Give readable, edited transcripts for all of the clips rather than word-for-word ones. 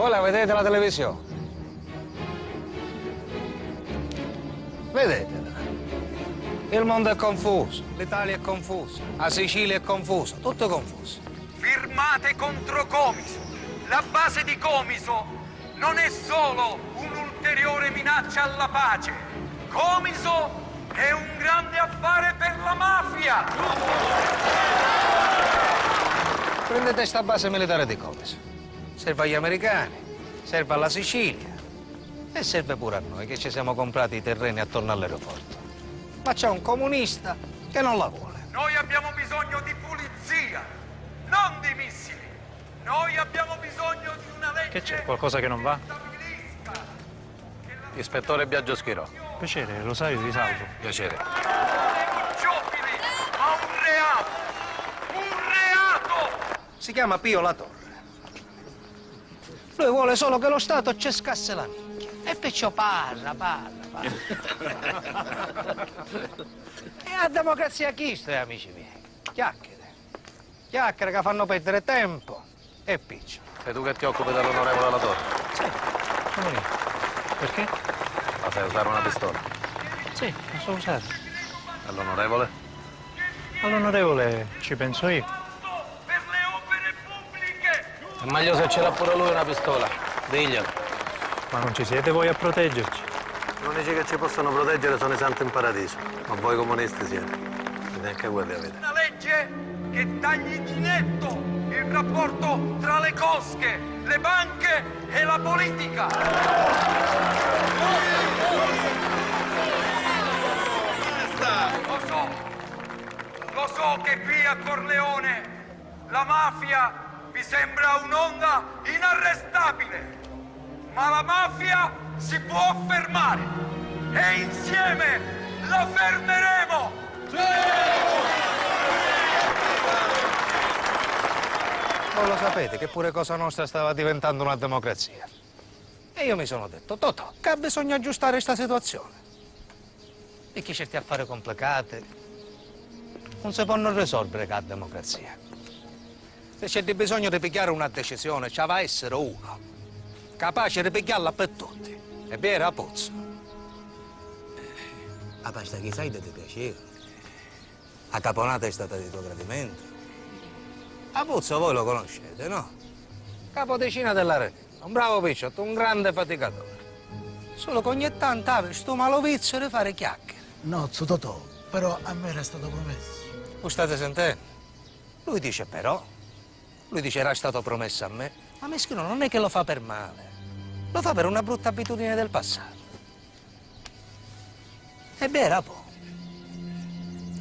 voi la vedete la televisione? Vedetela. Il mondo è confuso, l'Italia è confusa, la Sicilia è confusa, tutto è confuso. Firmate contro Comiso. La base di Comiso non è solo un'ulteriore minaccia alla pace. Comiso è un grande affare per la mafia. Prendete sta base militare di Comiso. Serve agli americani, serve alla Sicilia e serve pure a noi che ci siamo comprati i terreni attorno all'aeroporto. Ma c'è un comunista che non la vuole. Noi abbiamo bisogno di pulizia, non di missili. Noi abbiamo bisogno di una legge... Che c'è? Qualcosa che non va? stabilisca che la... Ispettore Biagio Schirò. Piacere, Rosario, ti salvo. Piacere. Giubili, ma un reato! Un reato! Si chiama Pio La Torre. Lui vuole solo che lo Stato cescasse la minchia. E perciò parla. E la democrazia chi sta, amici miei? Chiacchiere. Chiacchiere che fanno perdere tempo e piccio. Sei tu che ti occupi dell'onorevole La Torre? Sì, sono io. Perché? Ma sai usare una pistola? Sì, lo so usare. E l'onorevole? All'onorevole ci penso io. Per le opere pubbliche! È meglio se ce l'ha pure lui una pistola. Diglielo. Ma non ci siete voi a proteggerci? Gli unici che ci possono proteggere sono i santi in paradiso. Ma voi comunisti siete. E neanche quelli avete. Una legge che tagli di netto il rapporto tra le cosche, le banche e la politica. Lo so che qui a Corleone la mafia vi sembra un'onda inarrestabile, ma la mafia si può fermare e insieme la fermeremo! Voi lo sapete che pure Cosa Nostra stava diventando una democrazia. E io mi sono detto, Totò, che bisogna aggiustare questa situazione. Perché certi affari complicati non si possono risolvere con la democrazia. Se c'è bisogno di pigliare una decisione, ci va a essere uno capace di pigliarla per tutti. E bene, a pozzo. La pasta che sai ti piaceva. La caponata è stata di tuo gradimento. A Pozzo voi lo conoscete, no? Capodecina della Retella, un bravo picciotto, un grande faticatore. Solo che ogni tanto aveva sto malovizio di fare chiacchiere. No, Totò, però a me era stato promesso. Lo state sentendo? Lui dice però, lui dice era stato promesso a me, ma meschino non è che lo fa per male, lo fa per una brutta abitudine del passato. E beh, rapo.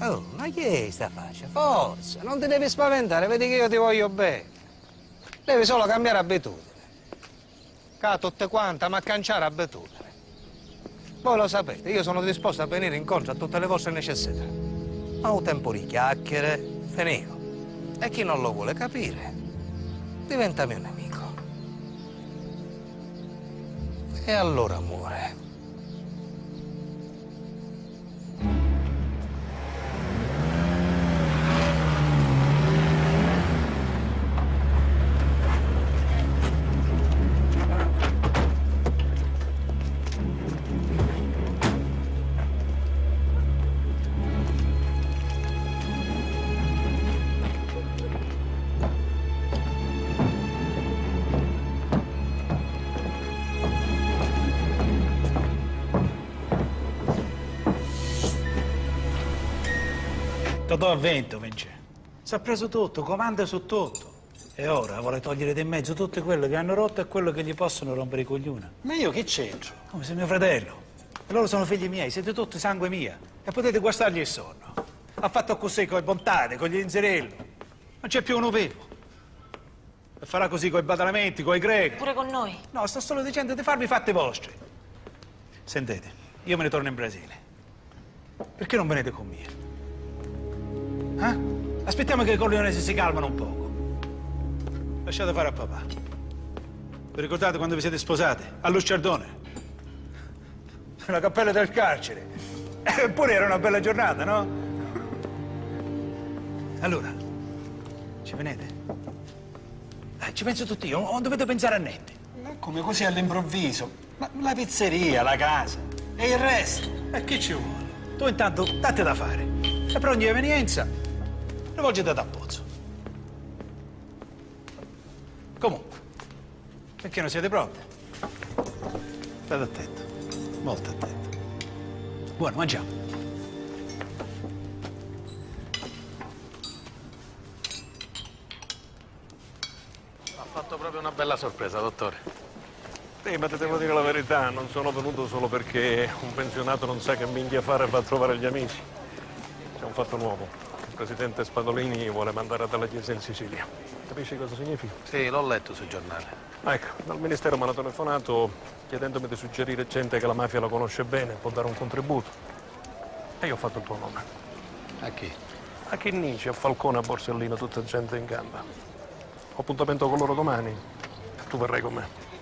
Oh, ma che è sta faccia? Forza, non ti devi spaventare, vedi che io ti voglio bene. Devi solo cambiare abitudine. Ca tutte quante, ma canciare abitudine. Voi lo sapete, io sono disposto a venire incontro a tutte le vostre necessità. Ma un tempo di chiacchiere, finivo. E chi non lo vuole capire, diventa mio nemico. E allora muore. Totò ha vinto, vince. Si è preso tutto, comanda su tutto. E ora vuole togliere di mezzo tutte quelle che hanno rotto e quello che gli possono rompere i coglioni. Ma io che c'entro? Come se mio fratello. E loro sono figli miei, siete tutti sangue mia. E potete guastargli il sonno. Ha fatto così con i bontade, con gli inzerelli. Non c'è più uno vivo. E farà così con i badalamenti, con i grechi. Pure con noi. No, sto solo dicendo di farvi i fatti vostri. Sentite, io me ne torno in Brasile. Perché non venite con me? Aspettiamo che i corleonesi si calmano un poco. Lasciate fare a papà. Vi ricordate quando vi siete sposati? A Lucciardone? La cappella del carcere. Eppure era una bella giornata, no? Allora, ci venite? Ci penso tutti io, non dovete pensare a niente. Ma come così all'improvviso? Ma la pizzeria, la casa e il resto? E che ci vuole? Tu intanto date da fare. E per ogni evenienza rivolgiti da Pozzo. Comunque, perché non siete pronti? State attento, molto attento. Buono, mangiamo. Ha fatto proprio una bella sorpresa, dottore. Sì, ma ti devo dire la verità, non sono venuto solo perché un pensionato non sa che minchia fare e va a trovare gli amici. C'è un fatto nuovo. Il presidente Spadolini vuole mandare dalla chiesa in Sicilia. Capisci cosa significa? Sì, l'ho letto sui giornali. Ecco, dal ministero mi hanno telefonato chiedendomi di suggerire gente che la mafia la conosce bene, può dare un contributo. E io ho fatto il tuo nome. A chi? A Chinnici, a Falcone, a Borsellino, tutta gente in gamba. Ho appuntamento con loro domani e tu verrai con me.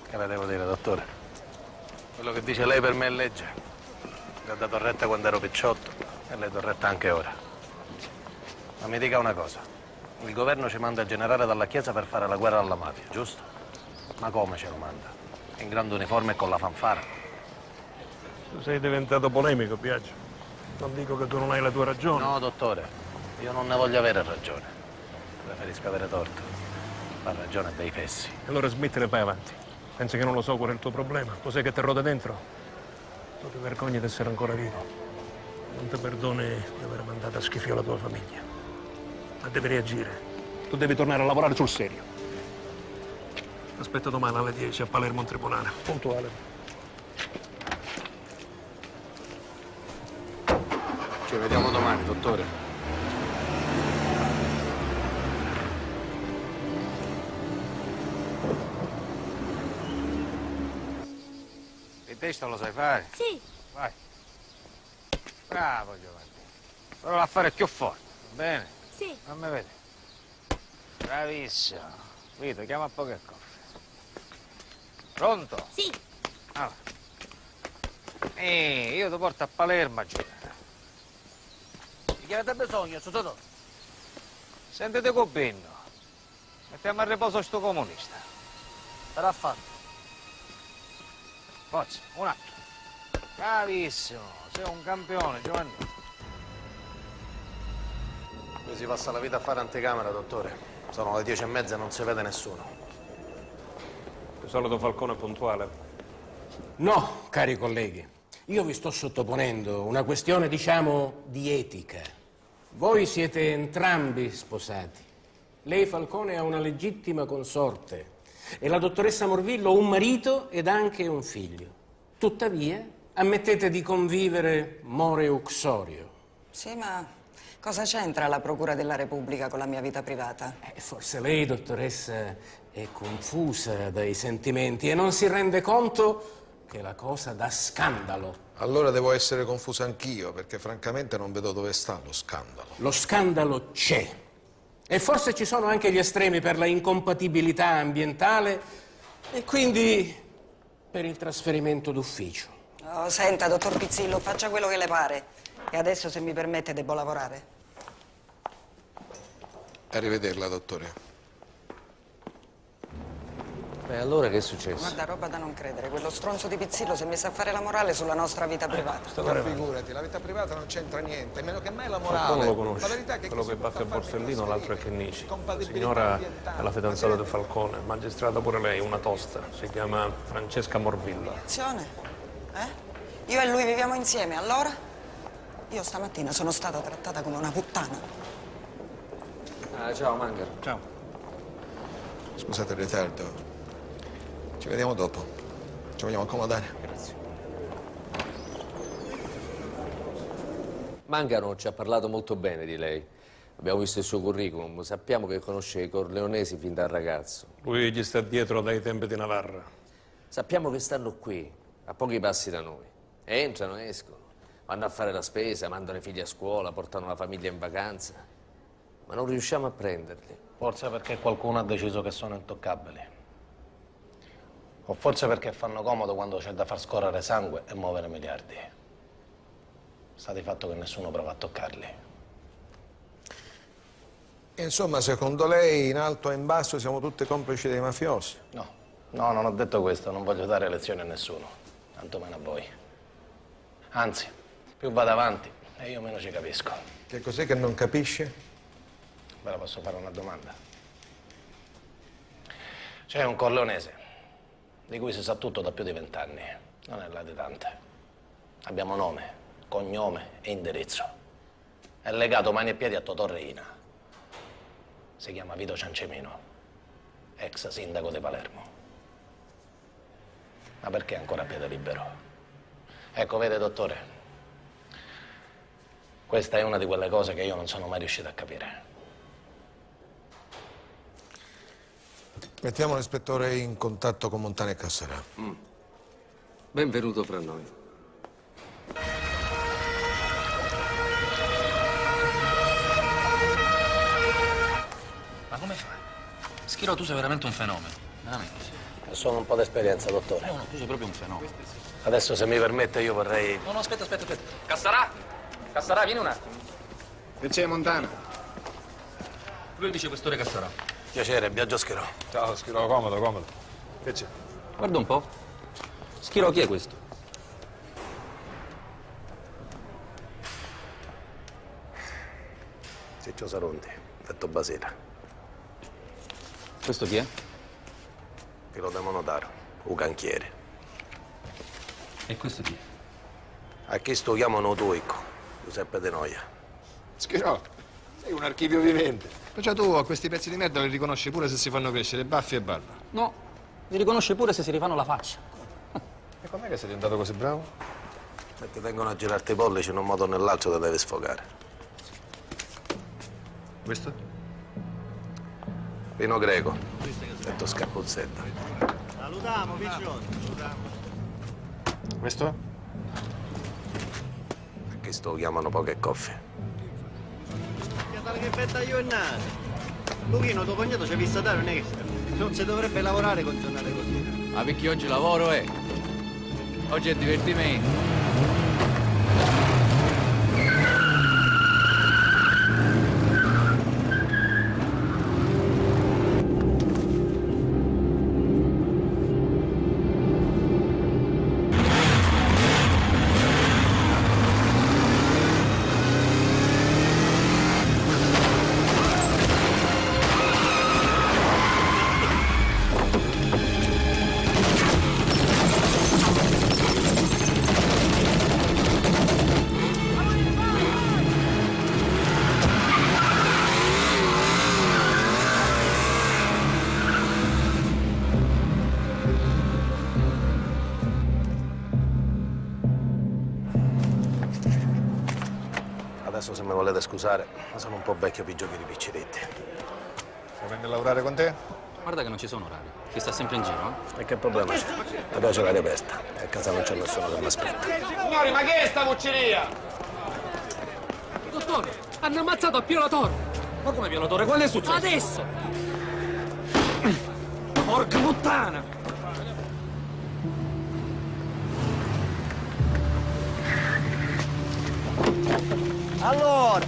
Che le devo dire, dottore? Quello che dice lei per me è legge. Le ho dato retta quando ero picciotto e le do retta anche ora. Ma mi dica una cosa. Il governo ci manda il generale dalla chiesa per fare la guerra alla mafia, giusto? Ma come ce lo manda? In grande uniforme e con la fanfara? Tu sei diventato polemico, Biagio. Non dico che tu non hai le tue ragioni. No, dottore. Io non ne voglio avere ragione. Preferisco avere torto. La ragione è dei fessi. Allora smettila e vai avanti. Pensi che non lo so qual è il tuo problema? Cos'è che ti rode dentro? Tu ti vergogni di essere ancora vivo. Non ti perdoni di aver mandato a schifo la tua famiglia. Ma devi reagire. Tu devi tornare a lavorare sul serio. Aspetto domani alle 10 a Palermo in tribunale. Puntuale. Ci vediamo domani, dottore. Il testo lo sai fare? Sì. Vai. Bravo Giovanni. Però a fare più forte, va bene? Sì. Fammi vedere. Bravissimo. Vito, chiama un po' che coffre. Pronto? Sì. Allora. Io ti porto a Palermo a giocare. Di chi avete bisogno, Sototò? Sentite Cobinno. Mettiamo a riposo sto comunista. Sarà fatto. Forza, un attimo. Bravissimo, sei un campione, Giovanni. Qui si passa la vita a fare anticamera, dottore. Sono le 10:30 e non si vede nessuno. Il solito Falcone puntuale. No, cari colleghi, io vi sto sottoponendo una questione, diciamo, di etica. Voi siete entrambi sposati. Lei, Falcone, ha una legittima consorte e la dottoressa Morvillo un marito ed anche un figlio. Tuttavia, ammettete di convivere more uxorio. Sì, ma cosa c'entra la Procura della Repubblica con la mia vita privata? Forse lei, dottoressa, è confusa dai sentimenti e non si rende conto che la cosa dà scandalo. Allora devo essere confuso anch'io, perché francamente non vedo dove sta lo scandalo. Lo scandalo c'è. E forse ci sono anche gli estremi per la incompatibilità ambientale e quindi per il trasferimento d'ufficio. Oh, senta, dottor Pizzillo, faccia quello che le pare. E adesso, se mi permette, devo lavorare. Arrivederla, dottore. Beh, allora che è successo? Guarda, roba da non credere. Quello stronzo di Pizzillo si è messo a fare la morale sulla nostra vita privata. Ma figurati, la vita privata non c'entra niente, meno che mai la Qualcuno morale. lo conosce. La verità è che quello chi che si porta batte a a fare Borsellino, l'altro è serie Chinnici. La compatibilità signora ambientale. è la fidanzata di Falcone, magistrata pure lei, una tosta. Si chiama Francesca Morvillo. Azione? Io e lui viviamo insieme, allora? Io stamattina sono stata trattata come una puttana. Ah, ciao, Mangaro. Ciao. Scusate il ritardo. Ci vediamo dopo. Ci vogliamo accomodare. Grazie. Mangano ci ha parlato molto bene di lei. Abbiamo visto il suo curriculum. Sappiamo che conosce i corleonesi fin da ragazzo. Lui gli sta dietro dai tempi di Navarra. Sappiamo che stanno qui, a pochi passi da noi. Entrano, escono, vanno a fare la spesa, mandano i figli a scuola, portano la famiglia in vacanza. Ma non riusciamo a prenderli. Forse perché qualcuno ha deciso che sono intoccabili. O forse perché fanno comodo quando c'è da far scorrere sangue e muovere miliardi. Sta di fatto che nessuno prova a toccarli. Insomma, secondo lei, in alto e in basso, siamo tutti complici dei mafiosi? No, non ho detto questo, non voglio dare lezioni a nessuno, tantomeno a voi. Anzi, più vado avanti e io meno ci capisco. Che cos'è che non capisce? Ve la posso fare una domanda? C'è un corleonese di cui si sa tutto da più di 20 anni, non è latitante. Abbiamo nome, cognome e indirizzo. È legato mani e piedi a Totò Reina. Si chiama Vito Ciancemino, ex sindaco di Palermo. Ma perché ancora a piede libero? Ecco, vede, dottore, questa è una di quelle cose che io non sono mai riuscito a capire. Mettiamo l'ispettore in contatto con Montana e Cassarà. Benvenuto fra noi. Ma come fai? Schiro, tu sei veramente un fenomeno, veramente. Sono un po' d'esperienza, dottore. No, tu sei proprio un fenomeno. Adesso, se mi permette, io vorrei... No, aspetta. Cassarà! Cassarà, vieni un attimo. Che c'è, Montana? Lui dice questore Cassarà. Piacere, Biagio Schiro. Ciao, Schiro, comodo. Che c'è? Guarda un po'. Schiro, chi è questo? Ciccio Saronti, detto Basile. Questo chi è? Filo da Monodaro, Ucanchiere. E questo chi è? A chi sto chiamano Tuico, Giuseppe De Noia. Schiro, sei un archivio vivente. Perciò tu a questi pezzi di merda li riconosci pure se si fanno crescere baffi e barba. No, li riconosce pure se si rifanno la faccia. E com'è che sei diventato così bravo? Se ti vengono a girarti i pollici in un modo o nell'altro te devi sfogare. Questo? Vino greco, detto Scappuzzetta. Salutiamo, Piccioni. Questo? A chi sto chiamano poche coffie. Che fetta io e nata. Luchino, tuo cognato ci ha visto dare, non è che non si dovrebbe lavorare con giornate così. Ma perché oggi lavoro è? Oggi è divertimento. Adesso, se mi volete scusare, ma sono un po' vecchio per i giochi di picciretti. Se vengo a lavorare con te? Guarda che non ci sono orari, che sta sempre in giro, eh? E che problema c'è? Mi piace l'aria aperta e a casa non c'è nessuno che mi aspetta. Signori, ma che è sta cucceria? Dottore, hanno ammazzato a Piolatore. Ma come Piolatore? Quando è successo? Adesso! Porca puttana! Allora!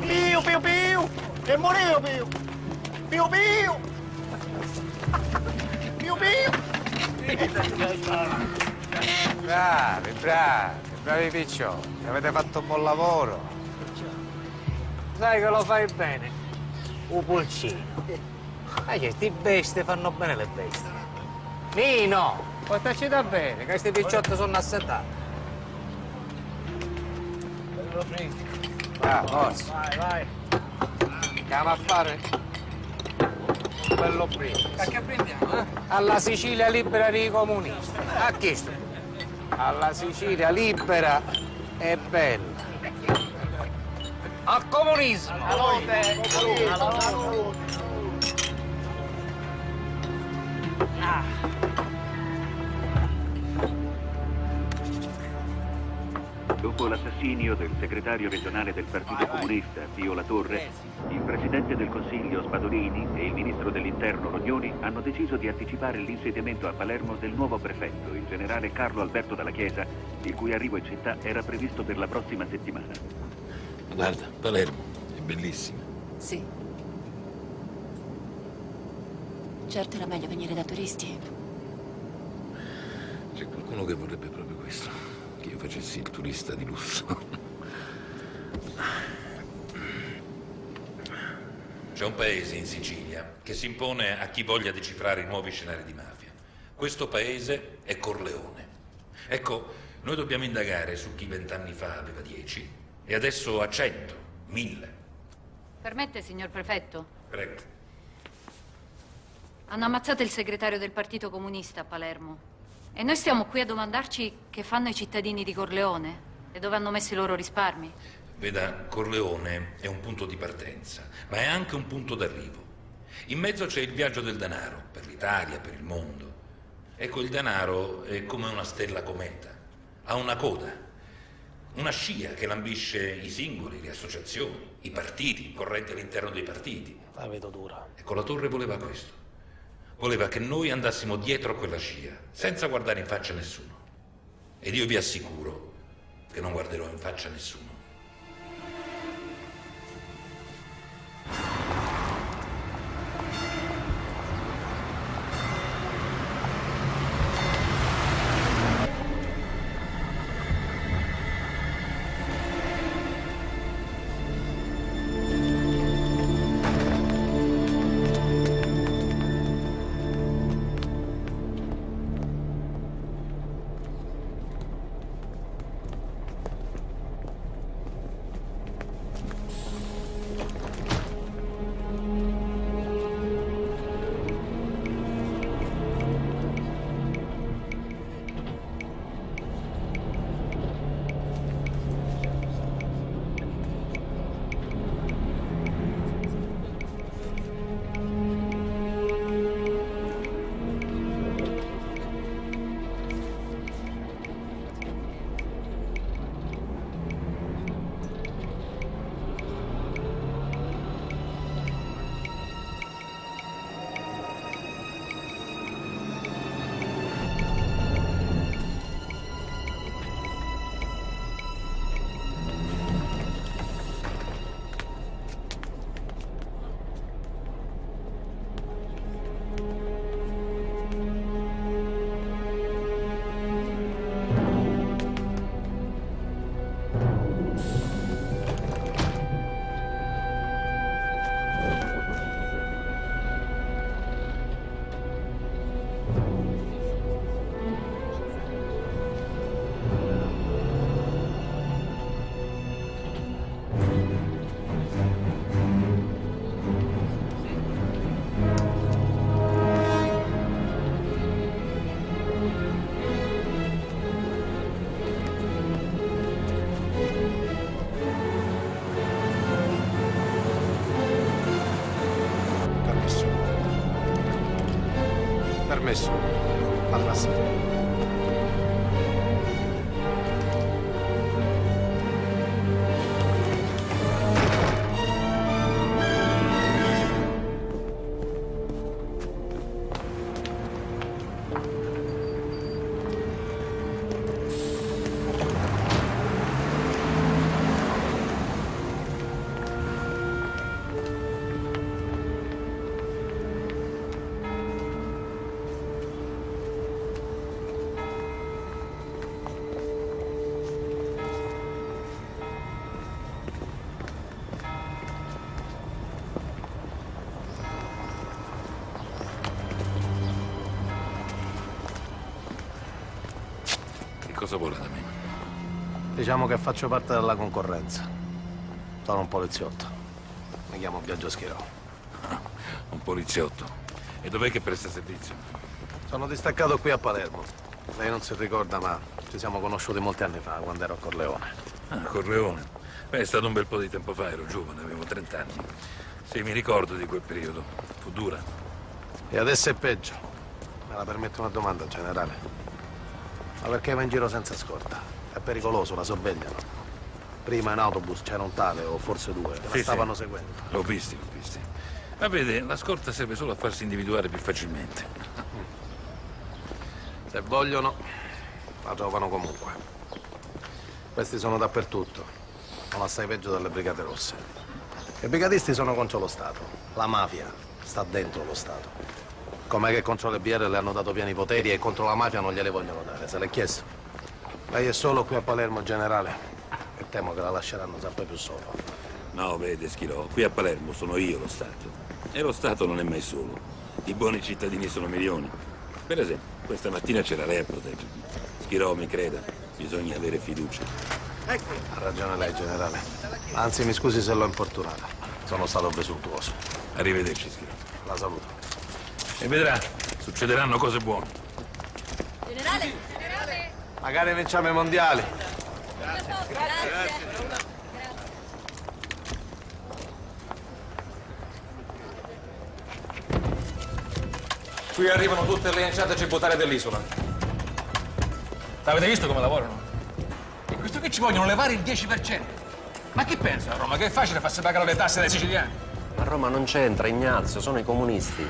Pio, pio, pio! Che morivo, pio! Pio, pio! Pio, pio! Bravi piccioni, avete fatto un buon lavoro. Sai che lo fai bene? Un pulcino. Questi bestie fanno bene le bestie. Nino, portaci da bene, che questi picciotti sono assetati. Forza. Vai. Andiamo a fare un bello brindisi. A che prendiamo, Alla Sicilia libera dei comunisti. A chi sto? Alla Sicilia libera e bella. Al comunismo. Dopo l'assassinio del segretario regionale del Partito Comunista, Pio La Torre, il Presidente del Consiglio Spadolini e il Ministro dell'Interno Rognoni hanno deciso di anticipare l'insediamento a Palermo del nuovo prefetto, il generale Carlo Alberto Dalla Chiesa, il cui arrivo in città era previsto per la prossima settimana. Guarda, Palermo è bellissima. Sì. Certo era meglio venire da turisti. C'è qualcuno che vorrebbe proprio questo, che io facessi il turista di lusso. C'è un paese in Sicilia che si impone a chi voglia decifrare i nuovi scenari di mafia. Questo paese è Corleone. Ecco, noi dobbiamo indagare su chi 20 anni fa aveva 10 e adesso ha 100, 1000. Permette, signor prefetto? Prego. Hanno ammazzato il segretario del Partito Comunista a Palermo. E noi stiamo qui a domandarci che fanno i cittadini di Corleone e dove hanno messo i loro risparmi. Veda, Corleone è un punto di partenza, ma è anche un punto d'arrivo. In mezzo c'è il viaggio del denaro, per l'Italia, per il mondo. Ecco, il denaro è come una stella cometa, ha una coda, una scia che lambisce i singoli, le associazioni, i partiti, i correnti all'interno dei partiti. La vedo dura. Ecco, La Torre voleva questo. Voleva che noi andassimo dietro a quella scia, senza guardare in faccia a nessuno. Ed io vi assicuro che non guarderò in faccia a nessuno. Permesso. Fa passare. Cosa vuole da me? Diciamo che faccio parte della concorrenza. Sono un poliziotto. Mi chiamo Biagio Schirò. Ah, un poliziotto. E dov'è che presta servizio? Sono distaccato qui a Palermo. Lei non si ricorda, ma ci siamo conosciuti molti anni fa, quando ero a Corleone. Ah, Corleone. Beh, è stato un bel po' di tempo fa, ero giovane, avevo 30 anni. Sì, mi ricordo di quel periodo. Fu dura. E adesso è peggio. Me la permette una domanda, generale? Ma perché va in giro senza scorta? È pericoloso, la sorvegliano. Prima in autobus c'era un tale, o forse due, che la stavano seguendo. L'ho visti. Ma vede, la scorta serve solo a farsi individuare più facilmente. Se vogliono, la trovano comunque. Questi sono dappertutto. Sono assai peggio delle Brigate Rosse. I brigatisti sono contro lo Stato. La mafia sta dentro lo Stato. Com'è che contro le BR le hanno dato pieni poteri e contro la mafia non gliele vogliono dare? Se l'è chiesto. Lei è solo qui a Palermo, generale, e temo che la lasceranno sempre più solo. No, vede, Schirò, qui a Palermo sono io lo Stato. E lo Stato non è mai solo. I buoni cittadini sono milioni. Per esempio, questa mattina c'era lei a proteggermi. Schirò, mi creda, bisogna avere fiducia. Ha ragione lei, generale. Anzi, mi scusi se l'ho importunata. Sono stato presuntuoso. Arrivederci, Schirò. La saluto. E vedrà, succederanno cose buone. Generale! Magari vinciamo i mondiali. Grazie. Qui arrivano tutte le entrate tributarie dell'isola. Avete visto come lavorano? E questo che ci vogliono levare il 10%. Ma chi pensa a Roma? Che è facile farsi pagare le tasse dai siciliani. Ma Roma non c'entra, Ignazio, sono i comunisti.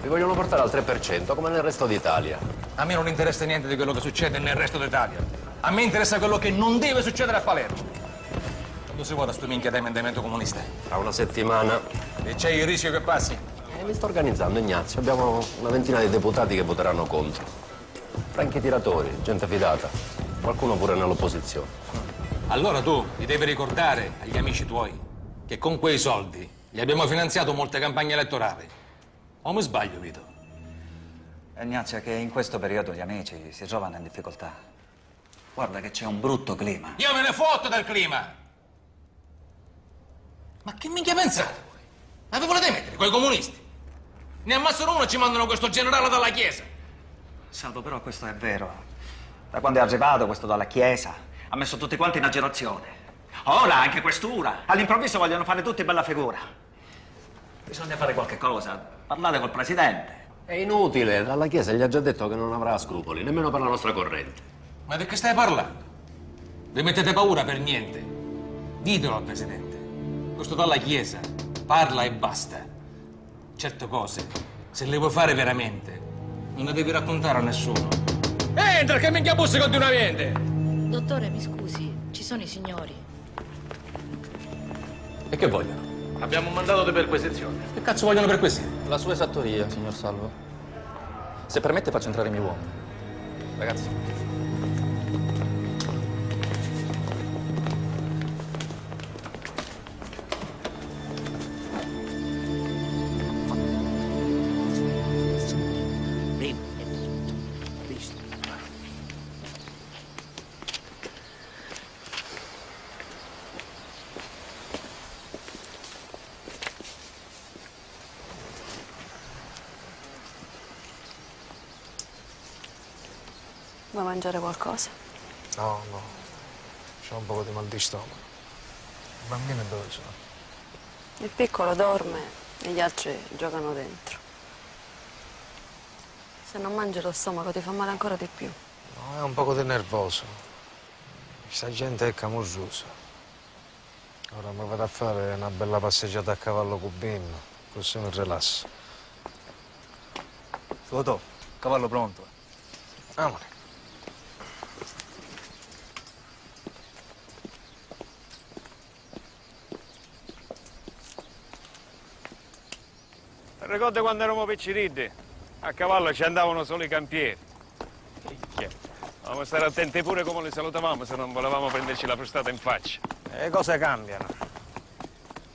Vi vogliono portare al 3%, come nel resto d'Italia. A me non interessa niente di quello che succede nel resto d'Italia. A me interessa quello che non deve succedere a Palermo. Quando si vota sto minchia d'emendamento comunista? Tra una settimana. E c'è il rischio che passi? Mi sto organizzando, Ignazio. Abbiamo una ventina di deputati che voteranno contro. Franchi tiratori, gente fidata. Qualcuno pure nell'opposizione. Allora tu gli devi ricordare agli amici tuoi che con quei soldi gli abbiamo finanziato molte campagne elettorali. O mi sbaglio, Vito? Ignazio, è che in questo periodo gli amici si trovano in difficoltà. Guarda che c'è un brutto clima. Io me ne fotto del clima! Ma che minchia pensate voi? Ma vi volete mettere coi comunisti? Ne ammazzano uno e ci mandano questo generale dalla Chiesa. Salvo, però questo è vero. Da quando è arrivato questo dalla Chiesa ha messo tutti quanti in agitazione. Ora anche questura. All'improvviso vogliono fare tutti bella figura. Bisogna fare qualche cosa. Parlate col presidente. È inutile, dalla Chiesa gli ha già detto che non avrà scrupoli, nemmeno per la nostra corrente. Ma di che stai parlando? Vi mettete paura per niente. Ditelo al presidente. Questo dalla Chiesa parla e basta. Certe cose, se le vuoi fare veramente, non le devi raccontare a nessuno. Entra che minchia bussi continuamente! Dottore, mi scusi, ci sono i signori. E che vogliono? Abbiamo un mandato di perquisizione. Che cazzo vogliono perquisire? La sua esattoria, signor Salvo. Se permette faccio entrare i miei uomini. Ragazzi. Vuoi mangiare qualcosa? No. C'ho un po' di mal di stomaco. I bambini dove sono? Il piccolo dorme e gli altri giocano dentro. Se non mangi lo stomaco ti fa male ancora di più. No, è un poco di nervoso. Questa gente è camorrosa. Ora mi vado a fare una bella passeggiata a cavallo cubino, così mi rilasso. Totò, cavallo pronto. Amore. Ricordo quando eravamo picciriddi? A cavallo ci andavano solo i campieri. Dovevamo stare attenti pure come li salutavamo se non volevamo prenderci la frustata in faccia. Le cose cambiano.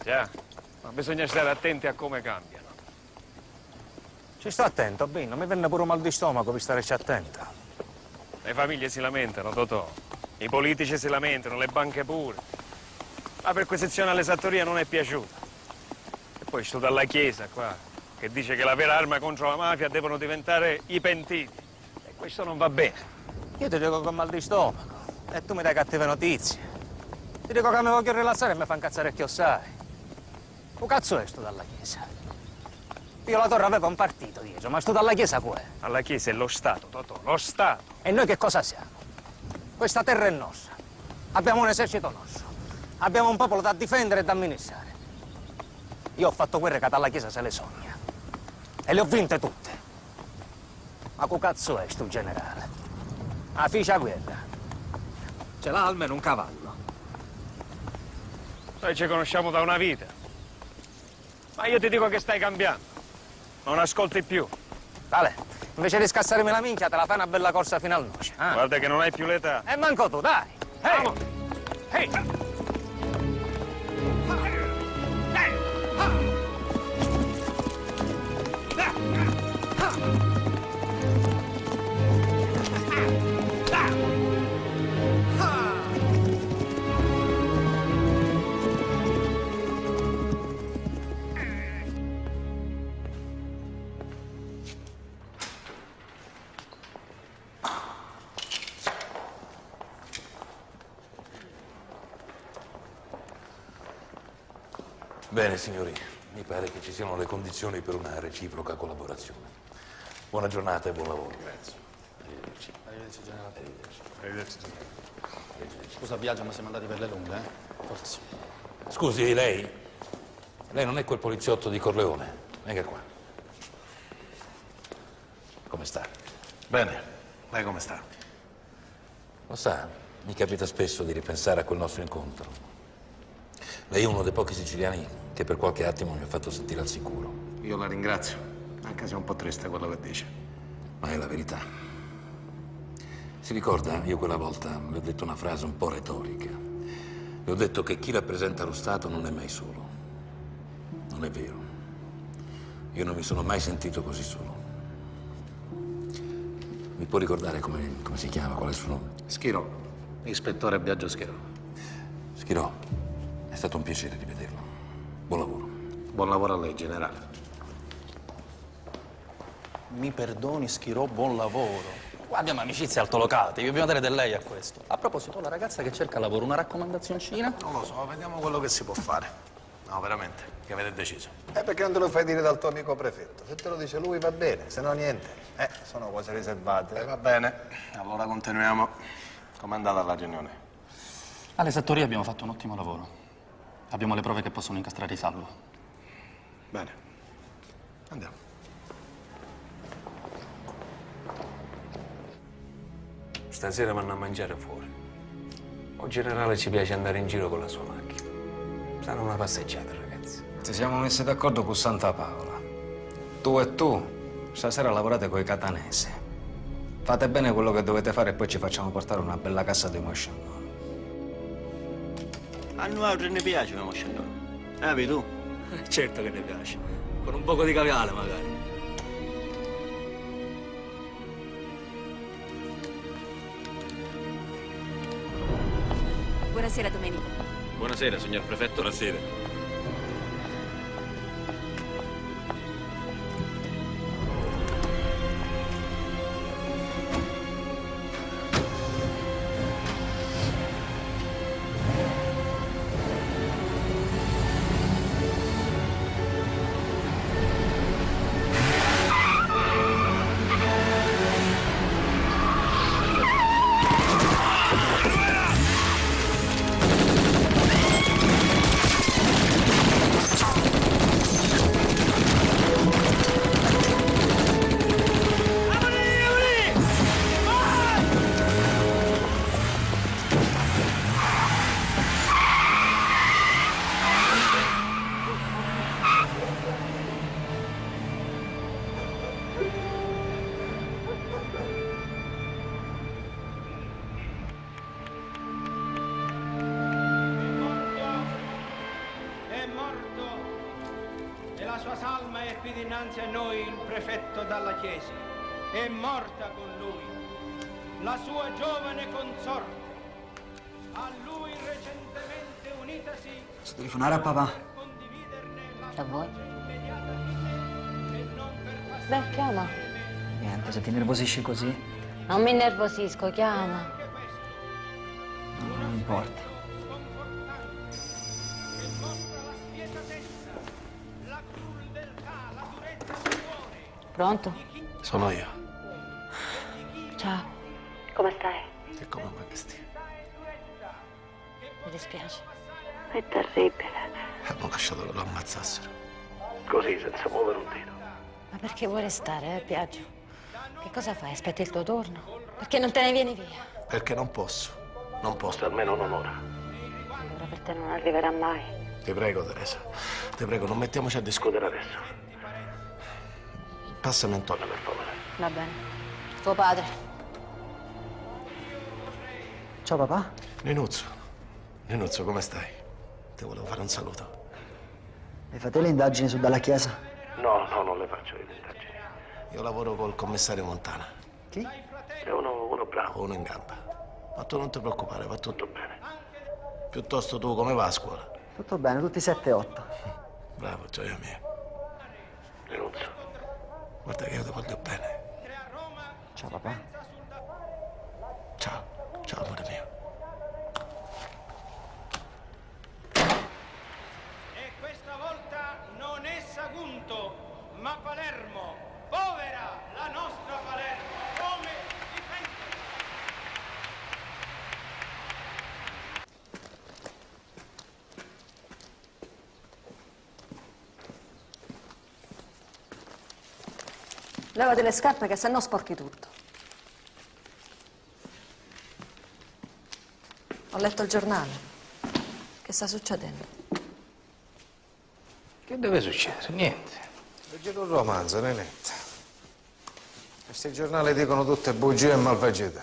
Già, ma bisogna stare attenti a come cambiano. Ci sto attento, Bino. Mi venne pure mal di stomaco per starci attenta. Le famiglie si lamentano, Totò. I politici si lamentano, le banche pure. La perquisizione all'esattoria non è piaciuta. E poi sto dalla Chiesa qua, che dice che la vera arma contro la mafia devono diventare i pentiti. E questo non va bene. Io ti dico con mal di stomaco e tu mi dai cattive notizie. Ti dico che mi voglio rilassare e mi fa incazzare chiossai. Che cazzo è sto dalla Chiesa? Io la torre aveva un partito dietro, ma sto dalla Chiesa qual è? Alla Chiesa è lo Stato, Totò, lo Stato. E noi che cosa siamo? Questa terra è nostra. Abbiamo un esercito nostro. Abbiamo un popolo da difendere e da amministrare. Io ho fatto guerre che dalla Chiesa se le sogna. E le ho vinte tutte. Ma che cazzo è sto generale? La ficia guerra. Ce l'ha almeno un cavallo. Noi ci conosciamo da una vita. Ma io ti dico che stai cambiando. Non ascolti più. Vale, invece di scassarmi la minchia, te la fai una bella corsa fino al noce. Guarda che non hai più l'età. E manco tu, dai. Ehi! Ehi! Bene, signori, mi pare che ci siano le condizioni per una reciproca collaborazione. Buona giornata e buon lavoro. Grazie. Arrivederci. Arrivederci, generale. Arrivederci. Scusa, Biagio, ma siamo andati per le lunghe, Forse. Scusi, lei? Lei non è quel poliziotto di Corleone? Venga qua. Come sta? Bene. Lei come sta? Lo sa, mi capita spesso di ripensare a quel nostro incontro. Lei è uno dei pochi siciliani che per qualche attimo mi ha fatto sentire al sicuro. Io la ringrazio, anche se è un po' triste quello che dice. Ma è la verità. Si ricorda, io quella volta le ho detto una frase un po' retorica. Le ho detto che chi rappresenta lo Stato non è mai solo. Non è vero. Io non mi sono mai sentito così solo. Mi può ricordare come si chiama, qual è il suo nome? Schirò, ispettore Biagio Schirò. Schirò, è stato un piacere rivederlo. Buon lavoro. Buon lavoro a lei, generale. Mi perdoni, Schirò, buon lavoro. Qua abbiamo amicizie altolocate, io prima dare del lei a questo. A proposito, la ragazza che cerca lavoro, una raccomandazioncina? Non lo so, vediamo quello che si può fare. No, veramente, che avete deciso? Perché non te lo fai dire dal tuo amico prefetto? Se te lo dice lui va bene, se no niente. Sono cose riservate. Va bene, allora continuiamo. Com'è andata la riunione? Alle fattorie abbiamo fatto un ottimo lavoro. Abbiamo le prove che possono incastrare i Salvo. Bene, andiamo. Stasera vanno a mangiare fuori. O generale ci piace andare in giro con la sua macchina. Sarà una passeggiata, ragazzi. Ci siamo messi d'accordo con Santa Paola. Tu e tu stasera lavorate coi catanesi. Fate bene quello che dovete fare e poi ci facciamo portare una bella cassa di moscellone. A noi altri ne piace il moscellone. Vedi tu? Certo che ne piace. Con un poco di caviale, magari. Buonasera, Domenico. Buonasera, signor prefetto. Buonasera. sua salma è qui dinanzi a noi il prefetto dalla chiesa. È morta con lui la sua giovane consorte. A lui recentemente unitasi. Posso telefonare a papà? Da voi? Beh, chiama. Niente, se ti nervosisci così. Non mi innervosisco, chiama. No, non importa. Pronto? Sono io. Ciao. Come stai? E come vuoi che stia? Mi dispiace. È terribile. Hanno lasciato che lo ammazzassero. Così, senza muovere un dito. Ma perché vuoi restare, Biagio? Che cosa fai? Aspetti il tuo torno? Perché non te ne vieni via? Perché non posso. Non posso, almeno non ora. Allora per te non arriverà mai. Ti prego, Teresa. Ti prego, non mettiamoci a discutere adesso. Passami intorno, per favore. Va bene. Tuo padre. Ciao papà. Ninuzzo, come stai? Ti volevo fare un saluto. E fate le indagini su Dalla Chiesa? No, non le faccio le indagini. Io lavoro col commissario Montana. Chi? È uno bravo, uno in gamba. Ma tu non ti preoccupare, va tutto bene. Piuttosto tu come va a scuola? Tutto bene, tutti 7-8. Bravo, gioia mia. Ninuzzo, guarda che io ti voglio bene. Ciao papà. Ciao amore mio. E questa volta non è Sagunto, ma Palermo. Povera la nostra Palermo. Come difendere? Levati le scarpe che sennò sporchi tutto. Ho letto il giornale. Che sta succedendo? Che deve succedere? Niente. Leggete un romanzo, Nenetta. Questi giornali dicono tutte bugie e malvagità.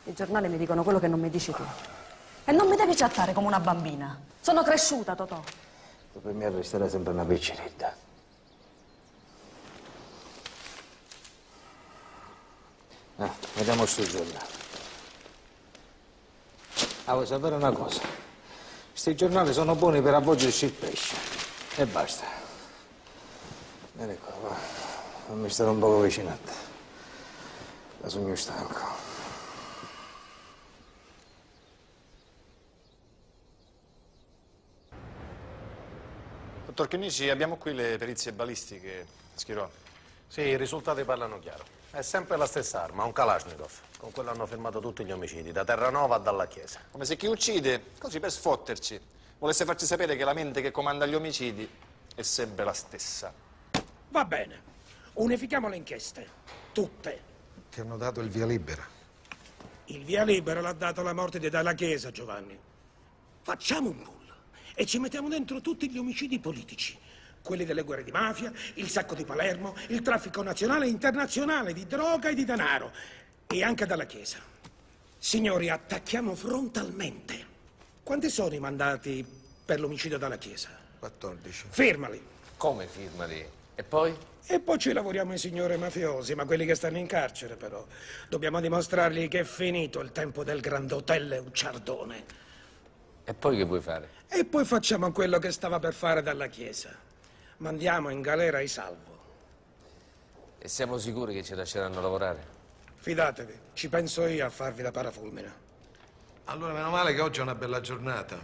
I giornali mi dicono quello che non mi dici tu. E non mi devi trattare come una bambina. Sono cresciuta, Totò. Tu per me resterai sempre una piccinetta. Vediamo sto giornale. Vuoi sapere una cosa? Questi giornali sono buoni per avvolgerci il pesce. E basta. Vieni qua, va. Fammi stare un poco vicino a te. Da sogno stanco. Dottor Chinnici, abbiamo qui le perizie balistiche, Schirò. Sì, i risultati parlano chiaro. È sempre la stessa arma, un Kalashnikov. Con quello hanno firmato tutti gli omicidi, da Terranova a Dalla Chiesa. Come se chi uccide, così per sfotterci, volesse farci sapere che la mente che comanda gli omicidi è sempre la stessa. Va bene. Unifichiamo le inchieste. Tutte. Ti hanno dato il via libera. Il via libera l'ha dato la morte di Dalla Chiesa, Giovanni. Facciamo un pool e ci mettiamo dentro tutti gli omicidi politici. Quelli delle guerre di mafia, il sacco di Palermo, il traffico nazionale e internazionale di droga e di denaro. E anche Dalla Chiesa. Signori, attacchiamo frontalmente. Quanti sono i mandati per l'omicidio Dalla Chiesa? 14. Firmali. Come firmali? E poi? E poi ci lavoriamo i signori mafiosi, ma quelli che stanno in carcere, però. Dobbiamo dimostrargli che è finito il tempo del Grand Hotel Ucciardone. E poi che vuoi fare? E poi facciamo quello che stava per fare Dalla Chiesa. Mandiamo in galera i Salvo. E siamo sicuri che ci lasceranno lavorare? Fidatevi, ci penso io a farvi la parafulmina. Allora meno male che oggi è una bella giornata.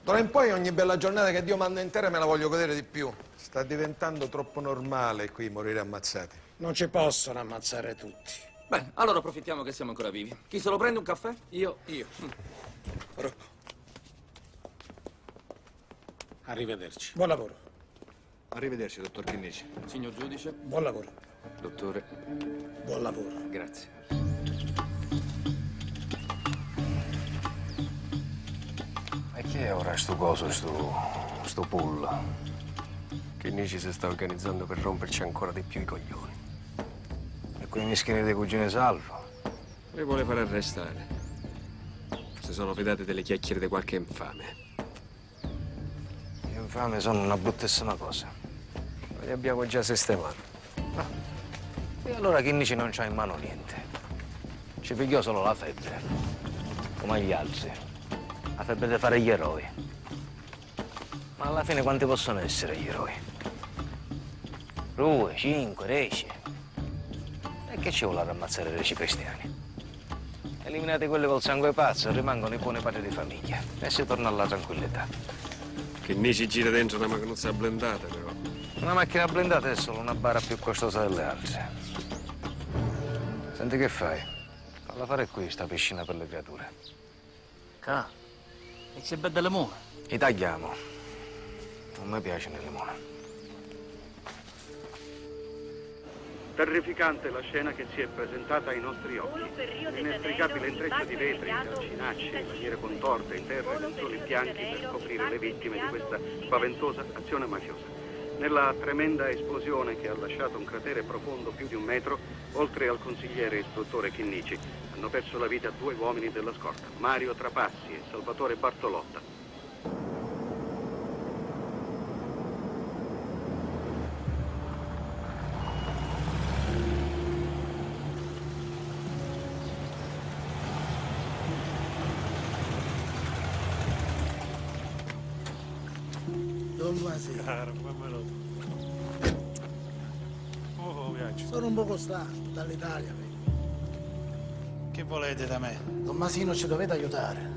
D'ora in poi ogni bella giornata che Dio manda in terra me la voglio godere di più. Sta diventando troppo normale qui morire ammazzati. Non ci possono ammazzare tutti. Bene, allora approfittiamo che siamo ancora vivi. Chi se lo prende un caffè? Io. Arrivederci. Buon lavoro. Arrivederci, dottor Chinnici. Signor giudice. Buon lavoro. Dottore. Buon lavoro. Grazie. E chi è ora sto coso, sto pool? Chinnici si sta organizzando per romperci ancora di più i coglioni. E quei mischini dei cugini Salvo? Le vuole far arrestare. Si sono fidate delle chiacchiere di qualche infame. Gli infami sono una bruttissima cosa. Ma li abbiamo già sistemati. E allora Chinnici non c'ha in mano niente. Ci pigliò solo la febbre, come agli altri. La febbre di fare gli eroi. Ma alla fine quanti possono essere gli eroi? 2, 5, 10. E che ci vuole a ammazzare 10 cristiani? Eliminati quelli col sangue pazzo, rimangono i buoni padri di famiglia e si torna alla tranquillità. Chinnici gira dentro una macchinuzza blindata, però. Una macchina blindata è solo una bara più costosa delle altre. Senti che fai? Falla fare qui, sta piscina per le creature. Ca? E c'è belle limone? Li tagliamo. Non mi piace il limone. Terrificante la scena che si è presentata ai nostri occhi. L'inestricabile intreccio di vetri, calcinacci, lamiere contorte in terra e lenzuoli bianchi per coprire le vittime di questa spaventosa azione mafiosa. Nella tremenda esplosione che ha lasciato un cratere profondo più di 1 metro, oltre al consigliere e istruttore Chinnici, hanno perso la vita 2 uomini della scorta, Mario Trapassi e Salvatore Bartolotta. Sono un poco stanco dall'Italia. Che volete da me? Don Masino ci dovete aiutare.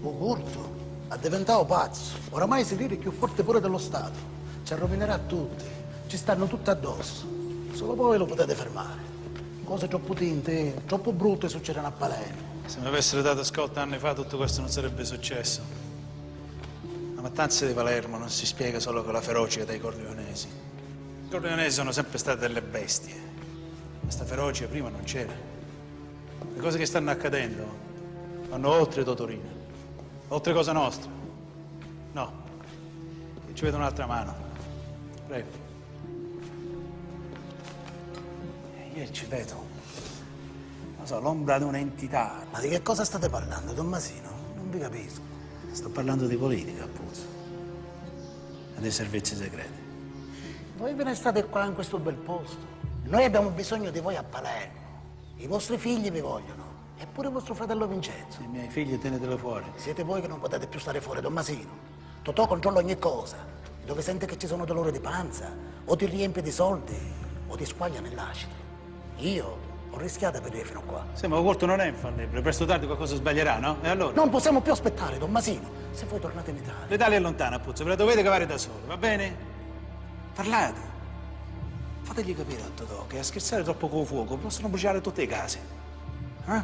Curto è diventato pazzo. Oramai si ride più forte pure dello Stato. Ci rovinerà tutti. Ci stanno tutti addosso. Solo voi lo potete fermare. Cose troppo tinte, troppo brutte succedono a Palermo. Se mi avessero dato ascolto anni fa tutto questo non sarebbe successo. La mattanza di Palermo non si spiega solo con la ferocia dei corleonesi. I corleonesi sono sempre state delle bestie. Questa ferocia prima non c'era. Le cose che stanno accadendo vanno oltre Totorina, oltre Cosa Nostra. No, io ci vedo un'altra mano. Prego. Io ci vedo, non so, l'ombra di un'entità. Ma di che cosa state parlando, Don Masino? Non vi capisco. Sto parlando di politica, appunto. E dei servizi segreti. Voi ve ne state qua in questo bel posto. Noi abbiamo bisogno di voi a Palermo. I vostri figli vi vogliono. Eppure vostro fratello Vincenzo. I miei figli tenetelo fuori. Siete voi che non potete più stare fuori, Don Masino. Totò controlla ogni cosa. Dove sente che ci sono dolori di panza, o ti riempie di soldi, o ti squaglia nell'acido. Io ho rischiato per venire fino qua. Sì, ma Curto non è infallibile. Presto o tardi qualcosa sbaglierà, no? E allora? Non possiamo più aspettare, Don Masino. Se voi tornate in Italia. L'Italia è lontana, Puzzo. Ve la dovete cavare da soli, va bene? Parlate. Fategli capire a Totò che a scherzare troppo con il fuoco possono bruciare tutte le case. Eh?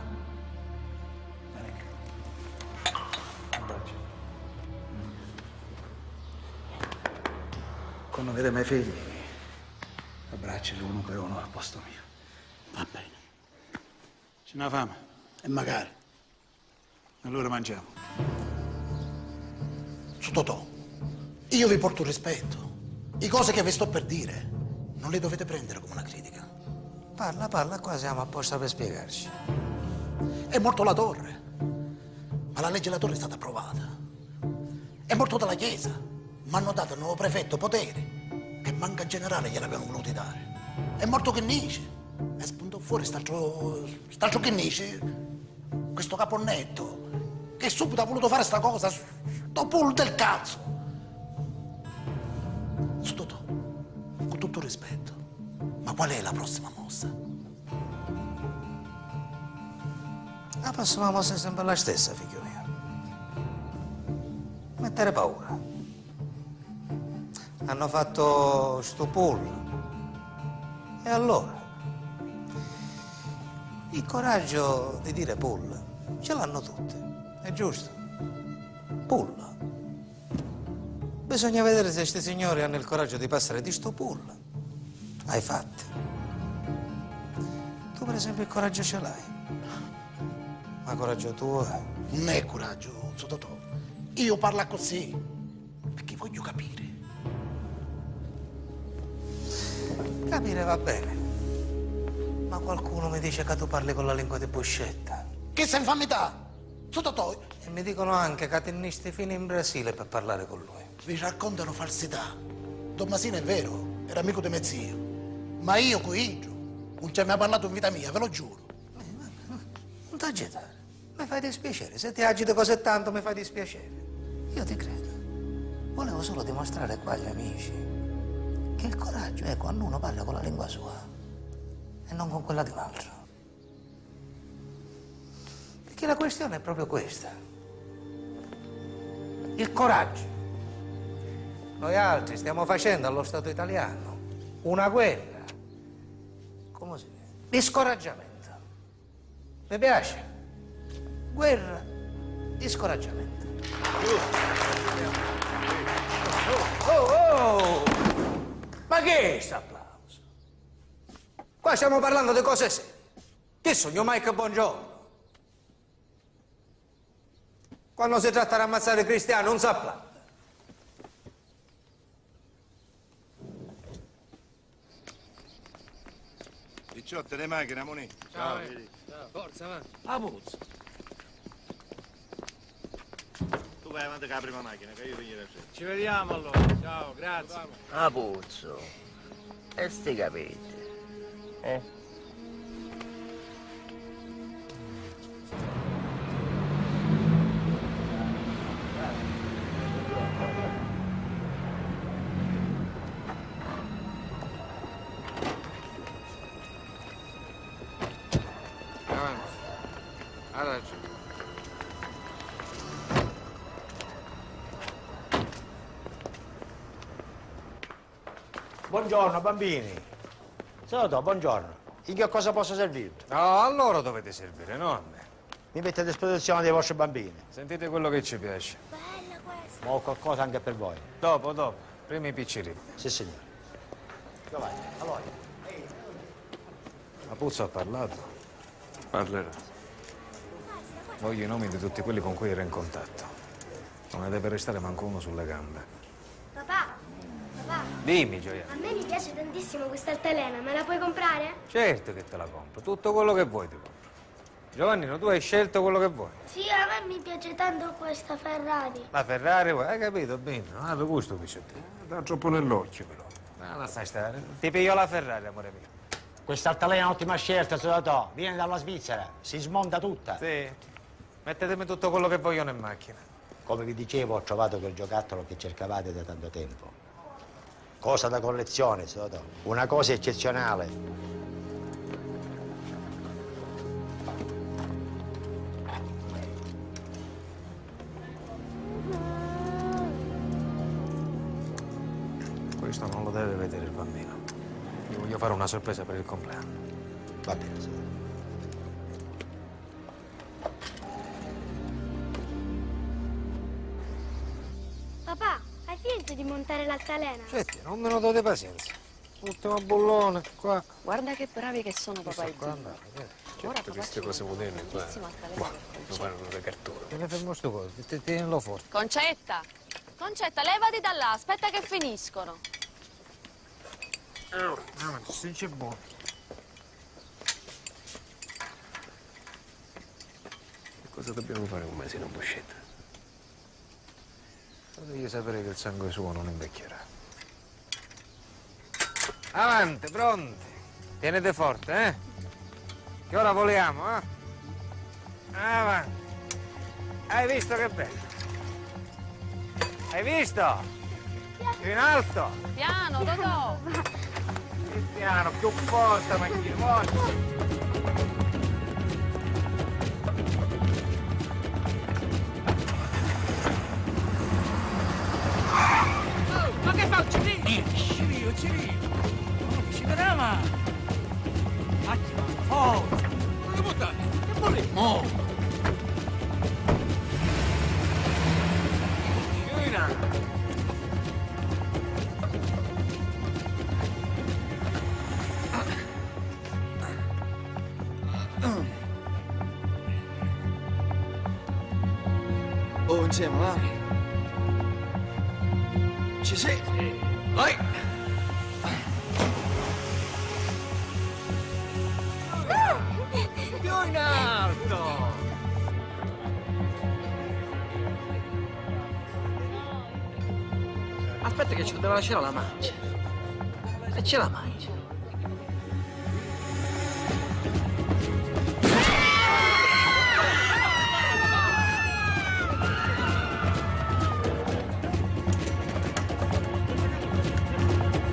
Quando vede i miei figli, abbracciali uno per uno al posto mio. Va bene. C'è una fame? E magari. Allora mangiamo. Su Totò, io vi porto rispetto. Le cose che vi sto per dire non le dovete prendere come una critica. Parla, qua siamo apposta per spiegarci. È morto la Torre, ma la legge della Torre è stata approvata. È morto dalla Chiesa, ma hanno dato al nuovo prefetto poteri che manca il generale gliel'avevano voluti dare. È morto Chinnici e spuntò fuori st'altro Chinnici, questo caponnetto, che subito ha voluto fare sta cosa, sto pull del cazzo. Su Totò, con tutto il rispetto, ma qual è la prossima mossa? La prossima mossa è sempre la stessa, figlio mio. Mettere paura. Hanno fatto sto pool. E allora? Il coraggio di dire pool ce l'hanno tutti, è giusto? Pool. Bisogna vedere se questi signori hanno il coraggio di passare di sto pool ai fatti. Tu per esempio il coraggio ce l'hai. Ma coraggio tuo è? Non è coraggio, su Totò. Io parlo così perché voglio capire. Capire va bene. Ma qualcuno mi dice che tu parli con la lingua di Buscetta. Che sei infamità? Su Totò. E mi dicono anche che tennisti fino in Brasile per parlare con lui. Vi raccontano falsità. Don Masino è vero, era amico di mio zio. Ma io qui non ci ha mai parlato in vita mia, ve lo giuro. Non ti agitare. Mi fai dispiacere. Se ti agiti così tanto mi fai dispiacere. Io ti credo. Volevo solo dimostrare qua agli amici che il coraggio è quando uno parla con la lingua sua e non con quella di un altro. Perché la questione è proprio questa. Il coraggio. Noi altri stiamo facendo allo Stato italiano una guerra, come si dice, di scoraggiamento. Mi piace? Guerra di scoraggiamento. Oh! Ma che è sta applauso? Qua stiamo parlando di cose serie. Che sono Mike Buongiorno? Quando si tratta di ammazzare cristiano non si applaude. Picciotte le macchine, Moni. Ciao. Forza, va. Ah, puzza. Tu vai avanti con la prima macchina, che io vengo da te. Ci vediamo allora. Ciao, grazie. Ah, puzzo. E sti capiti. Avanti. Ha ragione. Buongiorno bambini. Sono buongiorno. In che cosa posso servirvi? No, a loro dovete servire, no a me. Mi mette a disposizione dei vostri bambini. Sentite quello che ci piace. Ma ho qualcosa anche per voi. Dopo. Prima i piccirini. Sì, signore. Giovanni, allora. La puzza ha parlato. Parlerà. Voglio i nomi di tutti quelli con cui era in contatto. Non ne deve restare manco uno sulle gambe. Papà, Dimmi, Gioia. a me mi piace tantissimo questa altalena, me la puoi comprare? Certo che te la compro. Tutto quello che vuoi ti compro. Giovannino, tu hai scelto quello che vuoi. Sì, a me mi piace tanto questa Ferrari. La Ferrari vuoi? Hai capito bene? Non ha gusto, picciotto. Dà troppo nell'occhio, però. No, la sai stare. Ti piglio la Ferrari, amore mio. Questa altalena è un'ottima scelta, Sodato. Viene dalla Svizzera, si smonta tutta. Sì. Mettetemi tutto quello che vogliono in macchina. Come vi dicevo, ho trovato quel giocattolo che cercavate da tanto tempo. Cosa da collezione, Sodato. Una cosa eccezionale. Questo non lo deve vedere il bambino. Gli voglio fare una sorpresa per il compleanno. Va bene, Sodato. Papà, hai finito di montare l'altalena? Senti, non me ne date pazienza. Ultimo bullone, qua. Guarda che bravi che sono papà e Qua Gino. andare, Certo, queste cose moderne qua. Boh, lo fanno da cartone. Te ne fermo sto coso, tienilo forte. Concetta, levati da là, aspetta che finiscono. Ma se c'è buono. Che cosa dobbiamo fare un mese in un buscetto? Devi sapere che il sangue suo non invecchierà. Avanti, pronti. Tenete forte, eh? Che ora voliamo, eh? Avanti. Hai visto che bello? Hai visto? Più in alto. Piano, Totò. Più piano, più forte, ma chi forte. Ma che fa? Cirino! Ci vediamo! Attimo, forza! Ma che buttare? Che vuole? Mo! Cirina! Oh, insieme, va? Ci sei? Vai! Più in alto! Aspetta che ci deve lasciare la mancia. E ce la mangia.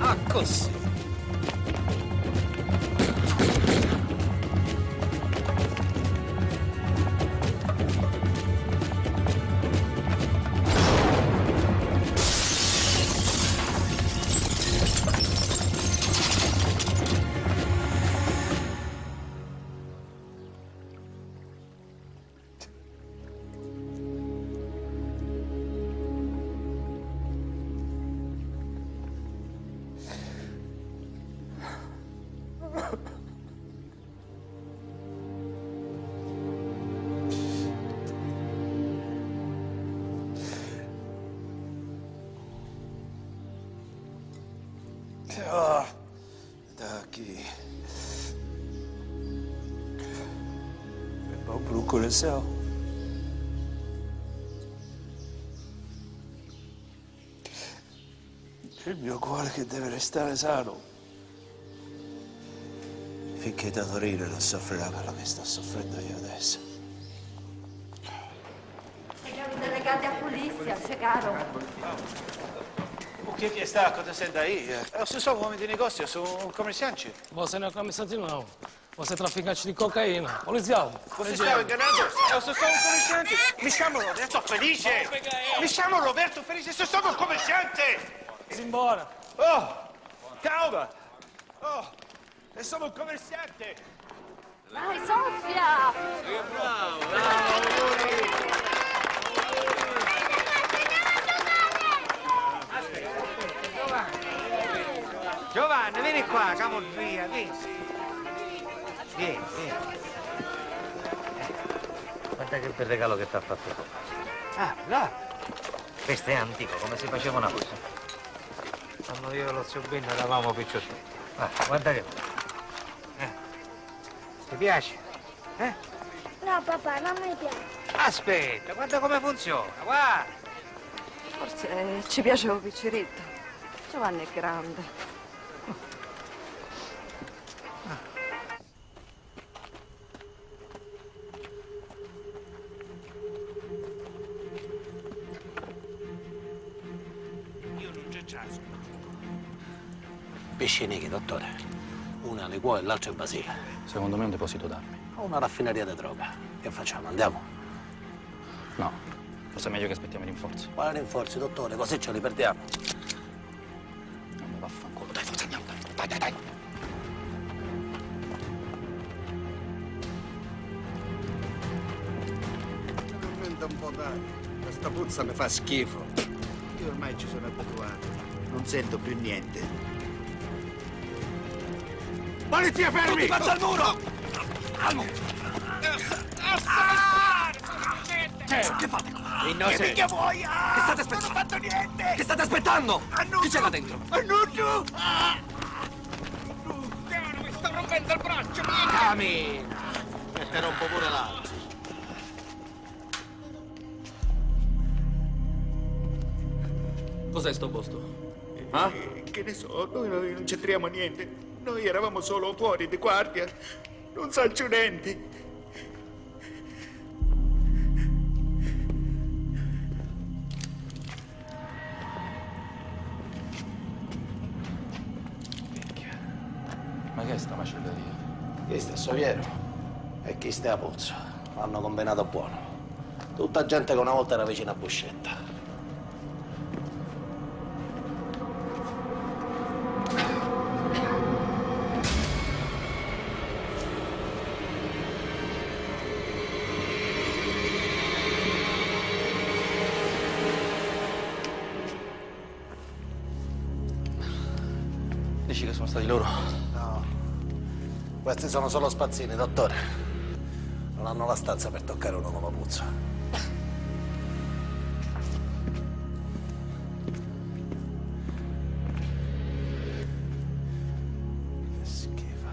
Ah, così. Daqui. É bom pro coração. Il mio cuore che deve restare sano. Finché da Torino non soffrirà quello che sto soffrendo io adesso. Siamo delegati a polizia, chegaram. O que está acontecendo aí? Eu sou um homem de negócio, eu sou um comerciante. Você não é comerciante, não. Você é traficante de cocaína. Policial. Você está enganando? Eu sou só um comerciante. Me chamo Roberto Felice. Me chamo Roberto Felice, eu sou um comerciante. Simbora. Oh, calma. Oh, eu sou um comerciante. Vai, Sofia! Giovanni, vieni qua, camorria, vieni. Vieni. Guarda che bel regalo che ti ha fatto papà. Ah, là. Questo è antico, come si faceva una cosa. Quando io e lo zio Benno eravamo picciottini. Ah, guarda che ti piace? No, papà, non mi piace. Aspetta, guarda come funziona, guarda. Forse ci piace un picciretto. Giovanni è grande. Io non c'è caso. Pesci neri, dottore. Una a Liquore e l'altra in Basile. Secondo me è un deposito d'armi. Ho una raffineria di droga. Che facciamo? Andiamo? No, forse è meglio che aspettiamo i rinforzi. Quali rinforzi, dottore? Così ce li perdiamo. Vabbè, vaffanculo. Dai, forza, andiamo. Dai. Aumenta un po' d'aria. Questa puzza mi fa schifo. Io ormai ci sono abituato. Non sento più niente. Polizia, fermi! Tutti faccia al muro! Calmo! Che fate qua? Che minchia vuoi? Che state aspettando? Non ho fatto niente! Che state aspettando? Chi c'è là dentro? Annuncio! Mi sto rompendo il braccio! Cammina! E te rompo pure l'altro. Cos'è sto posto? Che ne so, noi non c'entriamo niente. Noi eravamo solo fuori di guardia. Non faccio niente. Ma che è sta macelleria? Chi sta a Soviero? E chi sta a Pozzo? Hanno combinato buono. Tutta gente che una volta era vicina a Buscetta. Dici che sono stati loro? No. Questi sono solo spazzini, dottore. Non hanno la stanza per toccare uno come Puzzo. Che schifo.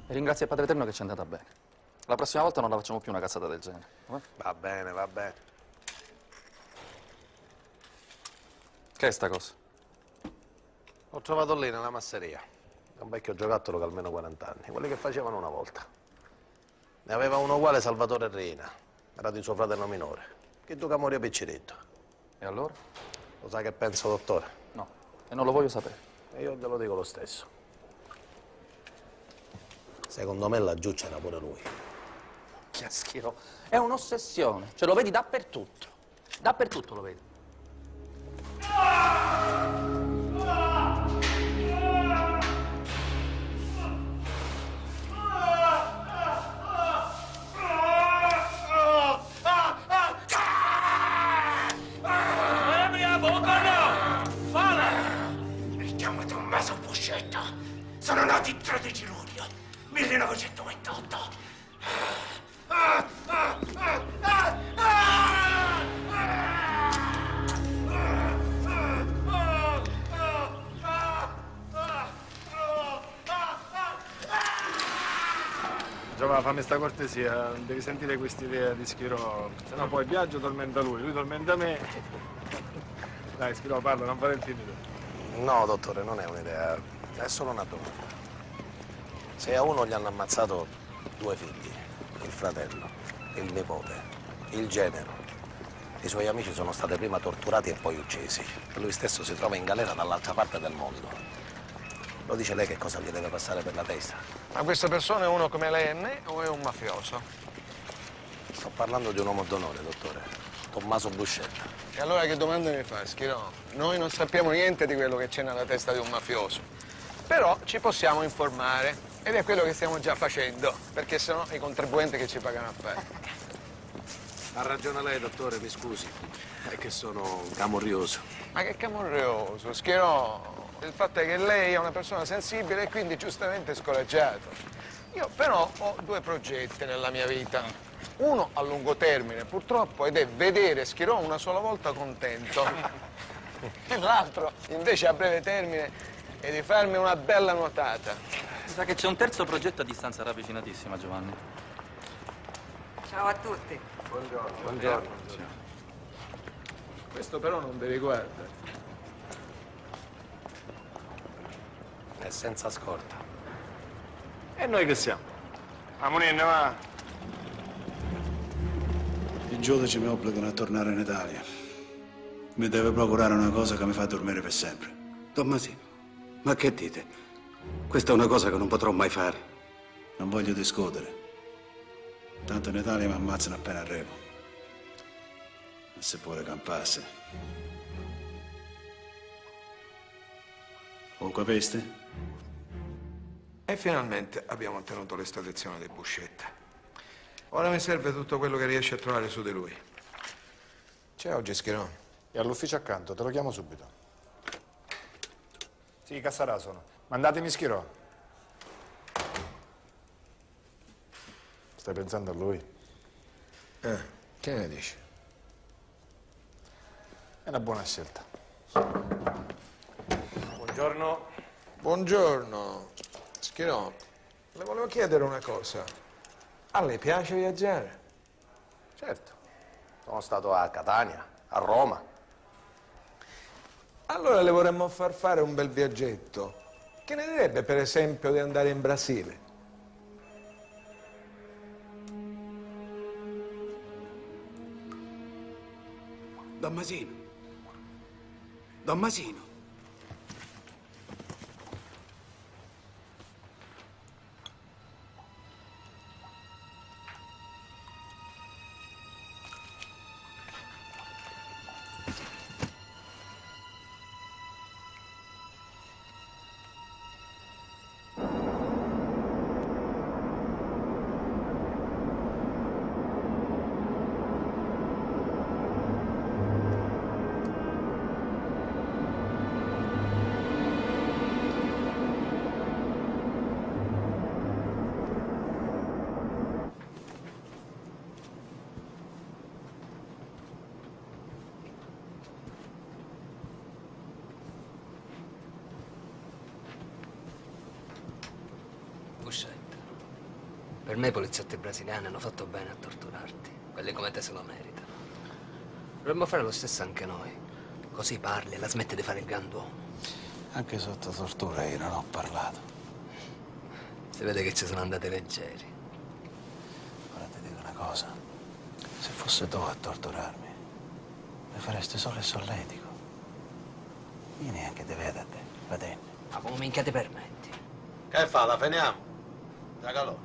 E ringrazio il Padre Eterno che ci è andata bene. La prossima volta non la facciamo più una cazzata del genere. Va bene, va bene. Che è sta cosa? Ho trovato lì nella masseria. È un vecchio giocattolo che ha almeno 40 anni, quelli che facevano una volta. Ne aveva uno uguale Salvatore Reina, era di suo fratello minore, che tu che morì picciretto. E allora? Lo sai che penso, dottore? No, e non lo voglio sapere. E io te lo dico lo stesso. Secondo me laggiù c'era pure lui. Chiaschiro, è un'ossessione. Cioè lo vedi dappertutto. Dappertutto lo vedi. sono nato il 13 luglio 1928. Giova, fammi sta cortesia, devi sentire quest'idea di Schirò, se no poi Biagio tormenta lui tormenta me. Dai, Schirò, parla, non fare il timido. No, dottore, non è un'idea, è solo una domanda. Se a uno gli hanno ammazzato 2 figli, il fratello, il nipote, il genero, i suoi amici sono stati prima torturati e poi uccisi. Lui stesso si trova in galera dall'altra parte del mondo. Lo dice lei che cosa gli deve passare per la testa? Ma questa persona è uno come lei e me o è un mafioso? Sto parlando di un uomo d'onore, dottore. Tommaso Buscetta. E allora che domanda mi fa, Schirò? Noi non sappiamo niente di quello che c'è nella testa di un mafioso. Però ci possiamo informare ed è quello che stiamo già facendo, perché sennò i contribuenti che ci pagano a fare. Ha ragione lei, dottore, mi scusi. È che sono camorrioso. Ma che camorrioso, Schirò. Il fatto è che lei è una persona sensibile e quindi giustamente scoraggiato. Io però ho 2 progetti nella mia vita. Uno a lungo termine, purtroppo, ed è vedere Schirò una sola volta contento. E l'altro, invece, a breve termine, è di farmi una bella nuotata. Mi sa che c'è un terzo progetto a distanza ravvicinatissima, Giovanni. Ciao a tutti. Buongiorno. Buongiorno. Questo però non vi riguarda. È senza scorta. E noi che siamo? Amonenne, va! I giudici mi obbligano a tornare in Italia. Mi deve procurare una cosa che mi fa dormire per sempre. Tommasino, ma che dite? Questa è una cosa che non potrò mai fare. Non voglio discutere. Tanto in Italia mi ammazzano appena arrivo. E se pure campasse. Lo capiste? E finalmente abbiamo ottenuto l'estradizione di Buscetta. Ora mi serve tutto quello che riesce a trovare su di lui. C'è oggi Schirò? È all'ufficio accanto, te lo chiamo subito. Sì, Cassarà sono. Mandatemi Schirò. Stai pensando a lui? Che ne dici? È una buona scelta. Buongiorno. Buongiorno. Schirò, le volevo chiedere una cosa. A lei piace viaggiare? Certo. Sono stato a Catania, a Roma. Allora le vorremmo far fare un bel viaggetto. Che ne direbbe, per esempio, di andare in Brasile? Tommasino. Tommasino. Buscetta, per me i poliziotti brasiliani hanno fatto bene a torturarti. Quelli come te se lo meritano. Dovremmo fare lo stesso anche noi. Così parli e la smetti di fare il grand'uomo. Anche sotto tortura io non ho parlato. Si vede che ci sono andati leggeri. Ora ti dico una cosa. Se fosse tu a torturarmi, mi faresti solo il solletico. Io neanche ti vedo a te, va bene. Ma come minchia ti permetti? Che fa, la finiamo? Da calò.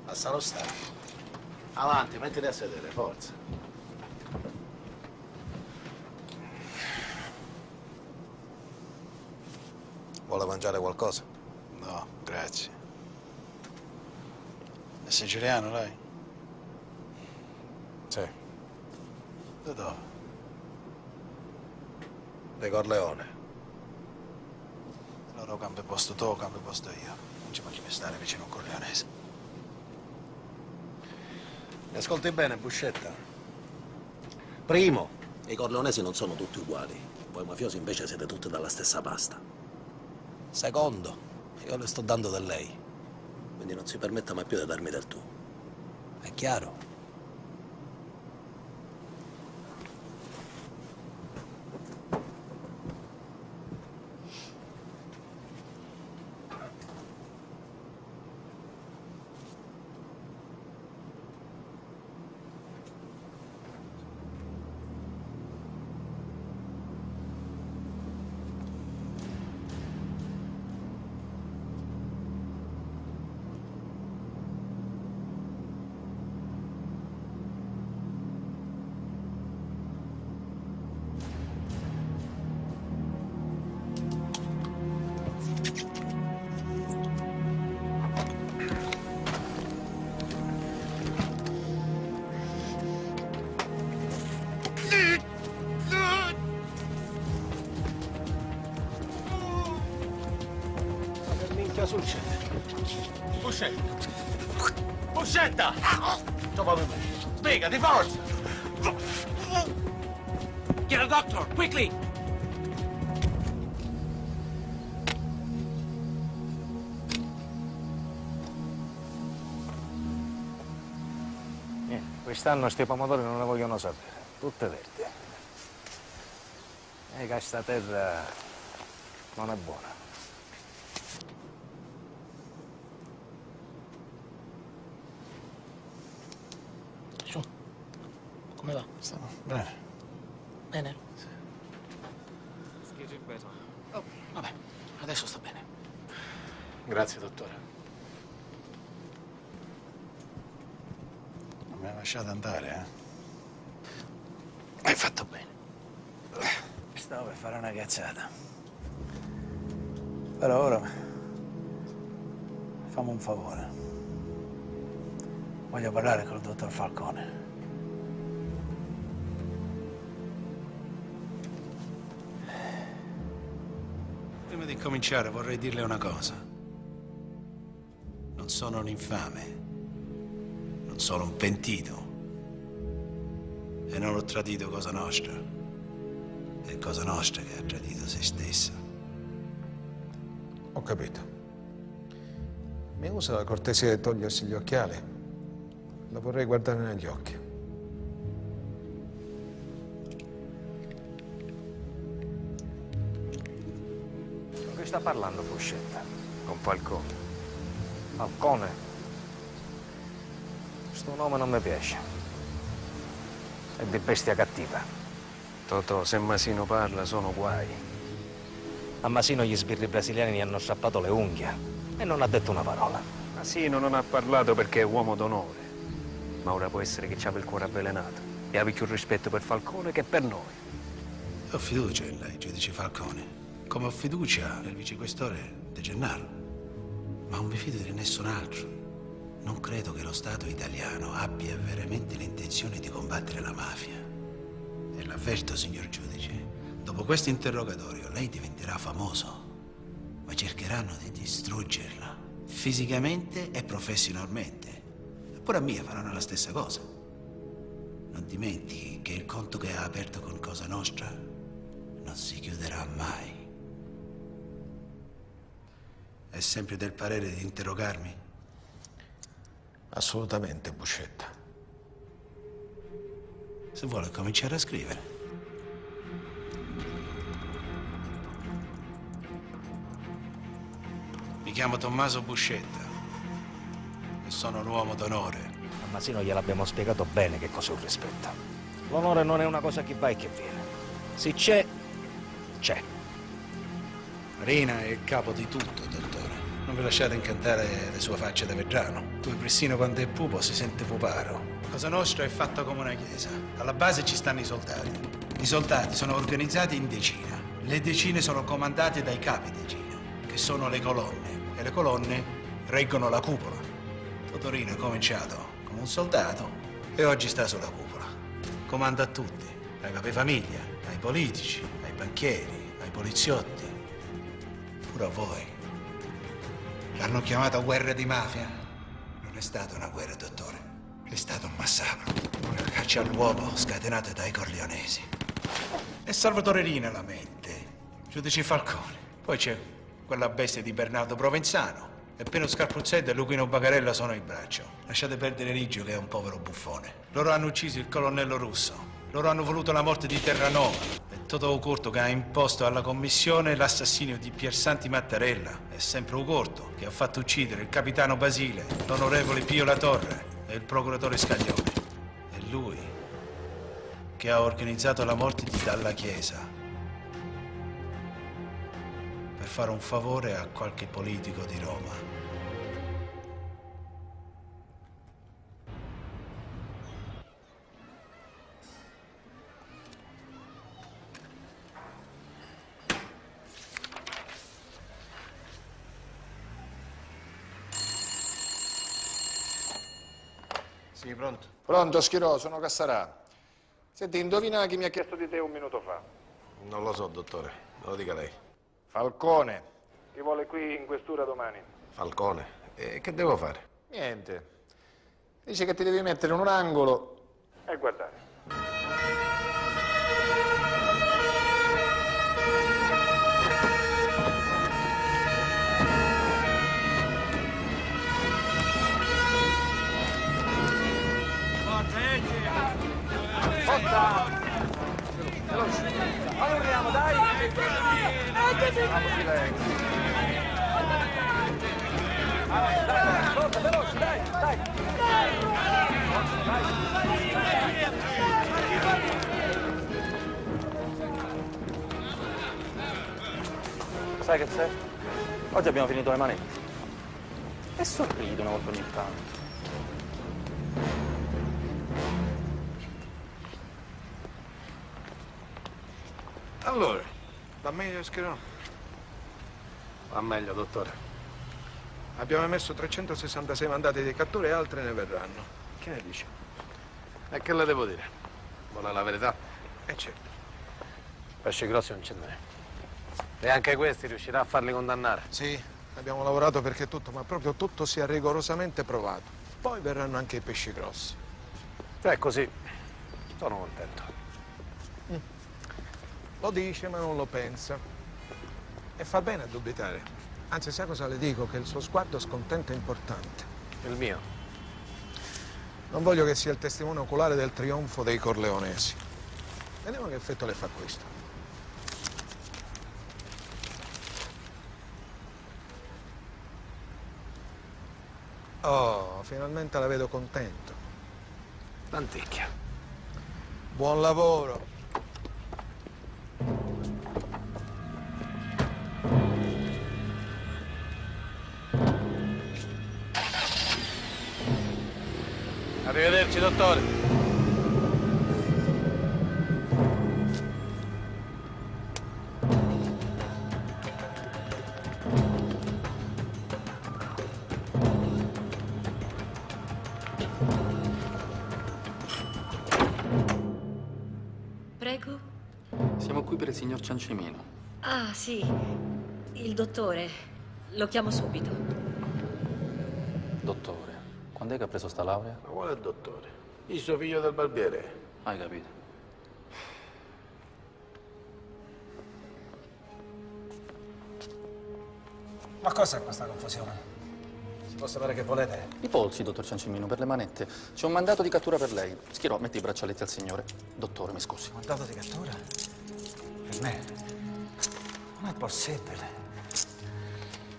Passa lo stato. Avanti, mettiti a sedere, forza. Vuole mangiare qualcosa? No, grazie. È siciliano, lei? Sì. Da dove? De Corleone. Allora cambio posto tu, cambio posto io. Non ci voglio più stare vicino a un corleonese. Mi ascolti bene, Buscetta? Primo, i corleonesi non sono tutti uguali. Voi mafiosi invece siete tutti dalla stessa pasta. Secondo, io le sto dando del lei. Quindi non si permetta mai più di darmi del tu. È chiaro? Succede? Buscetta! Buscetta! Trovami me. Spiegati, forza! Get a doctor, quickly! Quest'anno sti pomodori non ne vogliono sapere, tutte verdi. E che sta terra non è buona. Come va? Stiamo bene. Bene? Sì. Oh, vabbè, adesso sta bene. Grazie, dottore. Non mi ha lasciato andare, Hai fatto bene. Stavo per fare una cazzata. Però ora fammi un favore. Voglio parlare col dottor Falcone. Prima di cominciare vorrei dirle una cosa. Non sono un infame, non sono un pentito e non ho tradito Cosa Nostra. È Cosa Nostra che ha tradito se stessa. Ho capito. Mi usa la cortesia di togliersi gli occhiali? La vorrei guardare negli occhi. Con chi sta parlando, Buscetta? Con Falcone. Falcone? Sto nome non mi piace. È di bestia cattiva. Totò, se Masino parla sono guai. A Masino gli sbirri brasiliani gli hanno strappato le unghie e non ha detto una parola. Masino non ha parlato perché è uomo d'onore. Ma ora può essere che c'ha il cuore avvelenato e abbia più rispetto per Falcone che per noi. Ho fiducia in lei, giudice Falcone, come ho fiducia nel vicequestore De Gennaro. Ma non mi fido di nessun altro. Non credo che lo Stato italiano abbia veramente l'intenzione di combattere la mafia. E l'avverto, signor giudice, dopo questo interrogatorio lei diventerà famoso, ma cercheranno di distruggerla, fisicamente e professionalmente. Pure a Mia faranno la stessa cosa. Non dimentichi che il conto che ha aperto con Cosa Nostra non si chiuderà mai. È sempre del parere di interrogarmi? Assolutamente, Buscetta. Se vuole cominciare a scrivere. Mi chiamo Tommaso Buscetta. Sono un uomo d'onore. A Masino gliel'abbiamo spiegato bene che cos'è un rispetto. L'onore non è una cosa che va e che viene. Se c'è, c'è. Rina è il capo di tutto, dottore. Non vi lasciate incantare le sue facce da vetrano. Dove Pressino quando è pupo si sente puparo. Cosa Nostra è fatta come una chiesa. Alla base ci stanno i soldati. I soldati sono organizzati in decine. Le decine sono comandate dai capi decine, che sono le colonne. E le colonne reggono la cupola. Totorino ha cominciato come un soldato e oggi sta sulla cupola. Comanda a tutti, ai capi famiglia, ai politici, ai banchieri, ai poliziotti. pure a voi. L'hanno chiamata guerra di mafia. Non è stata una guerra, dottore. È stato un massacro. Una caccia all'uomo scatenata dai corleonesi. E Salvatore Rina la mente. Giudice Falcone. Poi c'è quella bestia di Bernardo Provenzano. E Pino Scarpuzzetto e Luchino Bagarella sono il braccio. Lasciate perdere Riggio, che è un povero buffone. Loro hanno ucciso il colonnello Russo. Loro hanno voluto la morte di Terranova. E Totò Ucorto, che ha imposto alla commissione l'assassinio di Piersanti Mattarella. È sempre Ucorto che ha fatto uccidere il capitano Basile, l'onorevole Pio La Torre e il procuratore Scaglione. È lui che ha organizzato la morte di Dalla Chiesa per fare un favore a qualche politico di Roma. Sì, pronto? Pronto, Schirò, sono Cassarà. Senti, indovina chi mi ha chiesto di te un minuto fa? Non lo so, dottore, me lo dica lei. Falcone. Ti vuole qui in questura domani. Falcone? E che devo fare? Niente. Dice che ti devi mettere in un angolo e guardare. Forza! Veloce! Alloriamo, dai! Vamos, silenzio! Dai, forza, veloce, dai, dai! Sai che c'è? Oggi abbiamo finito le manette. E sorridi una volta ogni tanto. Allora, va meglio, Schirò? Va meglio, dottore. Abbiamo emesso 366 mandati di cattura e altre ne verranno. Che ne dici? E che le devo dire? Vuole la verità? Certo. Pesci grossi non ce n'è. E anche questi riuscirà a farli condannare? Sì, abbiamo lavorato perché tutto, ma proprio tutto sia rigorosamente provato. Poi verranno anche i pesci grossi. Se è così, sono contento. Lo dice ma non lo pensa. E fa bene a dubitare. Anzi, sai cosa le dico? Che il suo sguardo scontento è importante. Il mio? Non voglio che sia il testimone oculare del trionfo dei corleonesi. Vediamo che effetto le fa questo. Oh, finalmente la vedo contento. L'anticchia. Buon lavoro. Arrivederci, dottore. Prego? Siamo qui per il signor Ciancimino. Ah, sì. Il dottore. Lo chiamo subito. Dottore, quando è che ha preso sta laurea? Ma quale dottore? Il suo figlio del barbiere. Hai capito? Ma cos'è questa confusione? Si può sapere che volete? I polsi, dottor Ciancimino, per le manette. C'è un mandato di cattura per lei. Schirò, metti i braccialetti al signore. Dottore, mi scusi. Mandato di cattura? Per me? Non è possibile.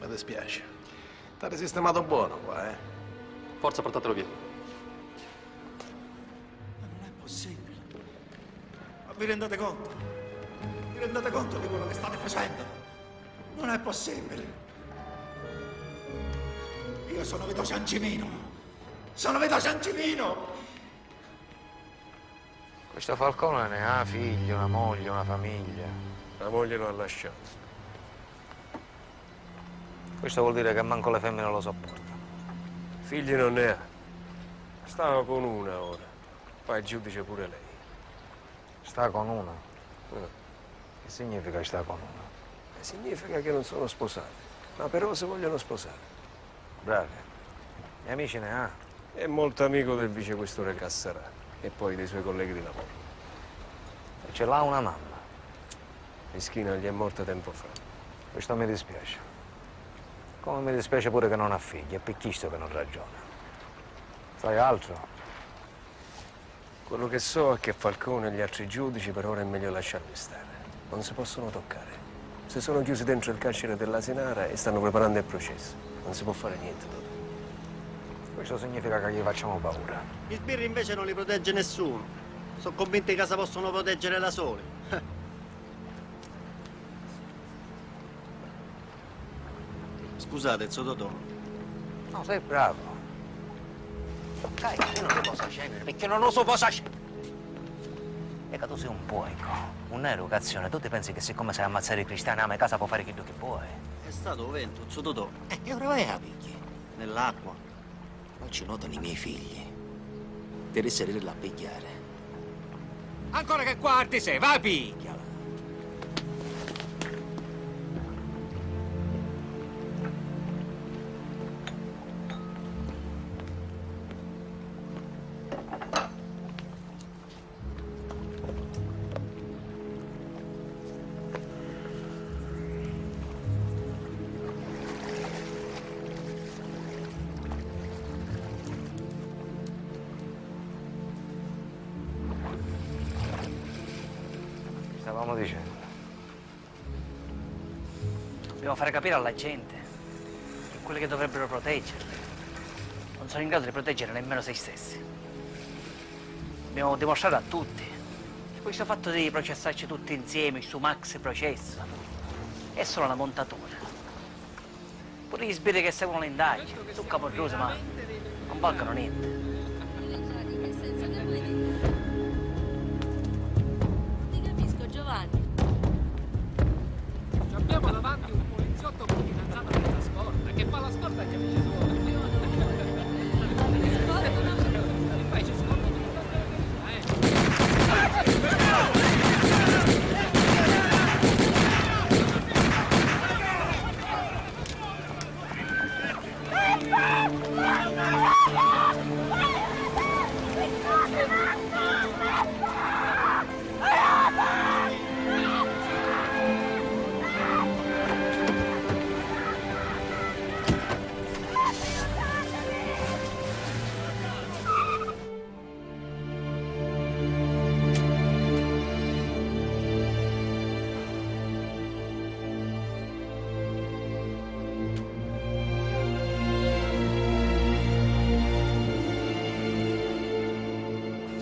Mi dispiace. T'ha sistemato buono qua, eh? Forza, portatelo via. Ma non è possibile. Ma vi rendete conto? Vi rendete conto di quello che state facendo? Non è possibile. Io sono Vito Ciancimino. Sono Vito Ciancimino! Questo Falcone ne ha figli, una moglie, una famiglia. La moglie lo ha lasciato. Questo vuol dire che manco le femmine lo sopportano. Figli non ne ha. Stava con una ora. Fa il giudice pure lei. Sta con una? Che significa sta con una? Significa che non sono sposati, ma però si vogliono sposare. Bravi. E amici ne ha? È molto amico del vicequestore Cassarà e poi dei suoi colleghi di lavoro. E ce l'ha una mamma. Meschina gli è morta tempo fa. Questo mi dispiace. Come mi dispiace pure che non ha figli, è per questo che non ragiona. Sai altro? Quello che so è che Falcone e gli altri giudici per ora è meglio lasciarli stare. Non si possono toccare. Si sono chiusi dentro il carcere dell'Asinara e stanno preparando il processo. Non si può fare niente, Totò. Questo significa che gli facciamo paura. Gli sbirri invece non li protegge nessuno. Sono convinti che si possono proteggere da soli. Scusate, zio Totò. No, sei bravo. Dai, io non lo posso scegliere, perché non lo so cosa scegliere. E che tu sei un poico, un'educazione. Tu ti pensi che siccome sai ammazzare i cristiani, a me casa può fare chi tu che vuoi? È stato vento, zio Totò. E ora vai a picchi. Nell'acqua. Ma ci notano i miei figli. Devi salire là a picchiare. Ancora che quarti sei, va a picchiala. Stavamo dicendo. Dobbiamo fare capire alla gente che quelli che dovrebbero proteggerli non sono in grado di proteggere nemmeno se stessi. Dobbiamo dimostrare a tutti che questo fatto di processarci tutti insieme su maxi processo è solo una montatura. Pure gli sbirri che seguono le indagini, su Capodruso, ma non valgono niente. Abbiamo davanti un poliziotto con fidanzata senza scorta che fa la scorta agli amici suoi. E poi ci scorda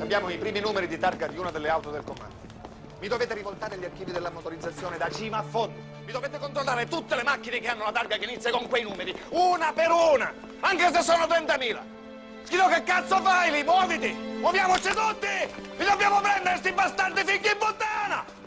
Abbiamo i primi numeri di targa di una delle auto del comando. Mi dovete rivoltare gli archivi della motorizzazione da cima a fondo. Mi dovete controllare tutte le macchine che hanno la targa che inizia con quei numeri, una per una, anche se sono 30.000. Schino, che cazzo fai lì? Muoviti! Muoviamoci tutti! Li dobbiamo prendere sti bastardi figli in puttana!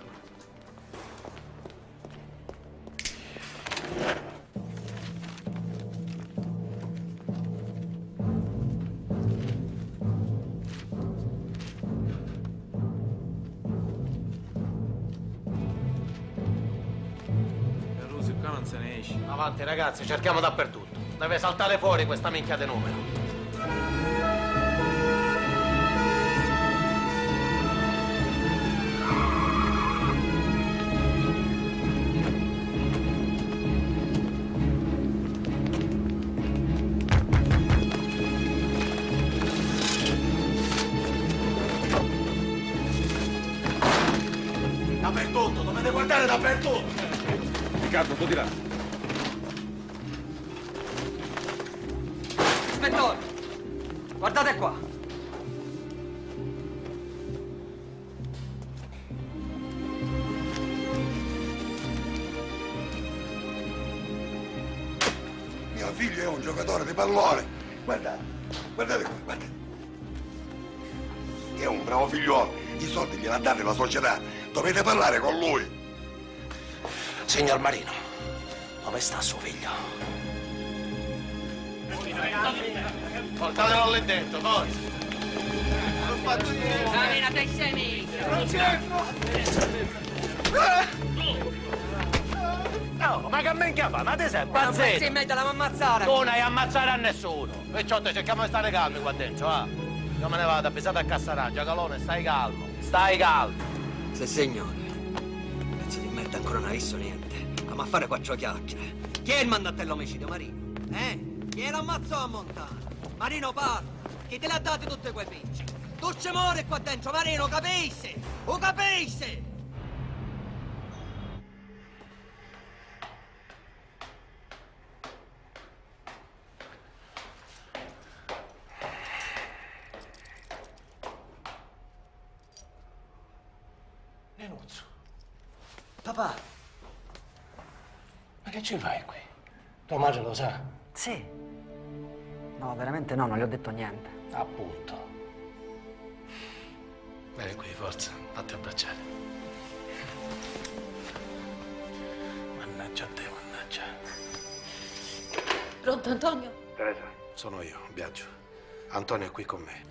Qua non se ne esce. Avanti ragazzi, cerchiamo dappertutto. Deve saltare fuori questa minchia di numero. Dappertutto, dovete guardare dappertutto! Riccardo, tu di là. Ispettore, guardate qua. Mio figlio è un giocatore di pallone. Guardate, guardate qua, guardate. È un bravo figliuolo. I soldi glieli ha dati la società. Dovete parlare con lui. Signor Marino, dove sta suo figlio? Portatelo lì dentro, forza. Non faccio niente. Marina, te sei Non c'entro. No, ma che minchia fa? Ma te sei Ma non pazzetto? pensi in mente la ammazzare? Tu non hai ammazzare a nessuno. Perciò cerchiamo di stare calmi qua dentro, va? Io me ne vado, avvisato a Cassaraggio, Calone, stai calmo. Stai calmo. Se signore, pensi di merda ancora non hai visto niente. Andiamo a fare quattro chiacchiere. Chi è il mandante all'omicidio, Marino? Chi lo ammazzò a Montana? Marino parla. Chi te l'ha date tutte quei picci? Tu ci muori qua dentro, Marino, capisci? O capisci? Nenuzzo, Papà. ma che ci fai qui? Tua madre lo sa? Sì. No, veramente no, non gli ho detto niente. Appunto. Vieni qui, forza, fatti abbracciare. Mannaggia a te, mannaggia. Pronto, Antonio? Teresa, sono io, Biagio. Antonio è qui con me.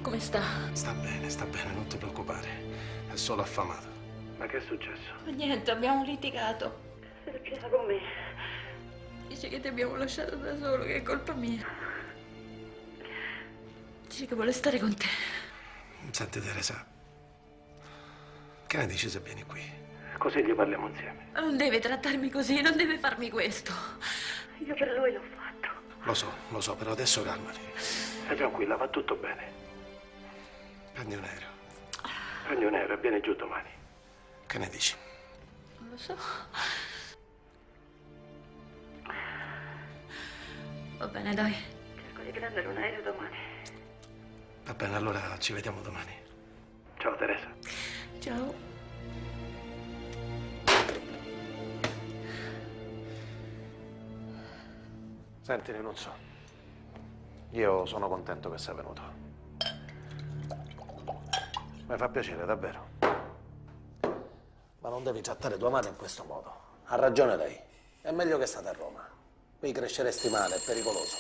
Come sta? Sta bene, non ti preoccupare. È solo affamato. Ma che è successo? Niente, abbiamo litigato. Si è chiesa con me. Dice che ti abbiamo lasciato da solo, che è colpa mia. Dice che vuole stare con te. Senti, Teresa, che ne dici se vieni qui? Così gli parliamo insieme. Ma non deve trattarmi così, non deve farmi questo. Io per lui l'ho fatto. Lo so, però adesso calmati. Stai tranquilla, va tutto bene. Prendi un aereo. Prendi un aereo e vieni giù domani. Che ne dici? Non lo so. Va bene, dai. Cerco di prendere un aereo domani. Va bene, allora ci vediamo domani. Ciao, Teresa. Ciao. Senti, Nenuzzo, io sono contento che sei venuto. Mi fa piacere, davvero. Ma non devi trattare tua madre in questo modo. Ha ragione lei. È meglio che state a Roma. Qui cresceresti male, è pericoloso.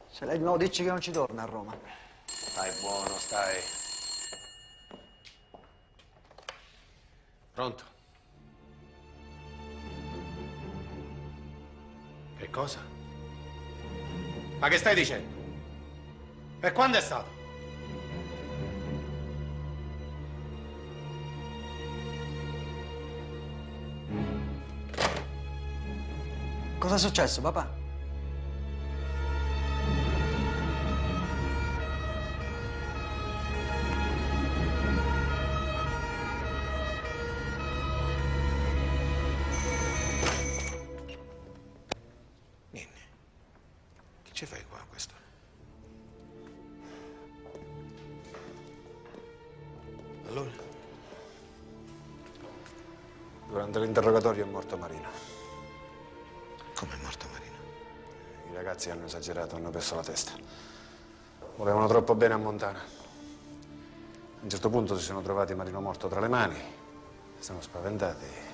Se lei di nuovo dici che non ci torna a Roma. Stai buono, stai. Pronto? Che cosa? Ma che stai dicendo? E quando è stato? Cosa è successo, papà? Che ci fai qua, questo? Allora? Durante l'interrogatorio è morto Marino. Come è morto Marino? I ragazzi hanno esagerato, hanno perso la testa. Volevano troppo bene a Montana. A un certo punto si sono trovati Marino morto tra le mani, si sono spaventati e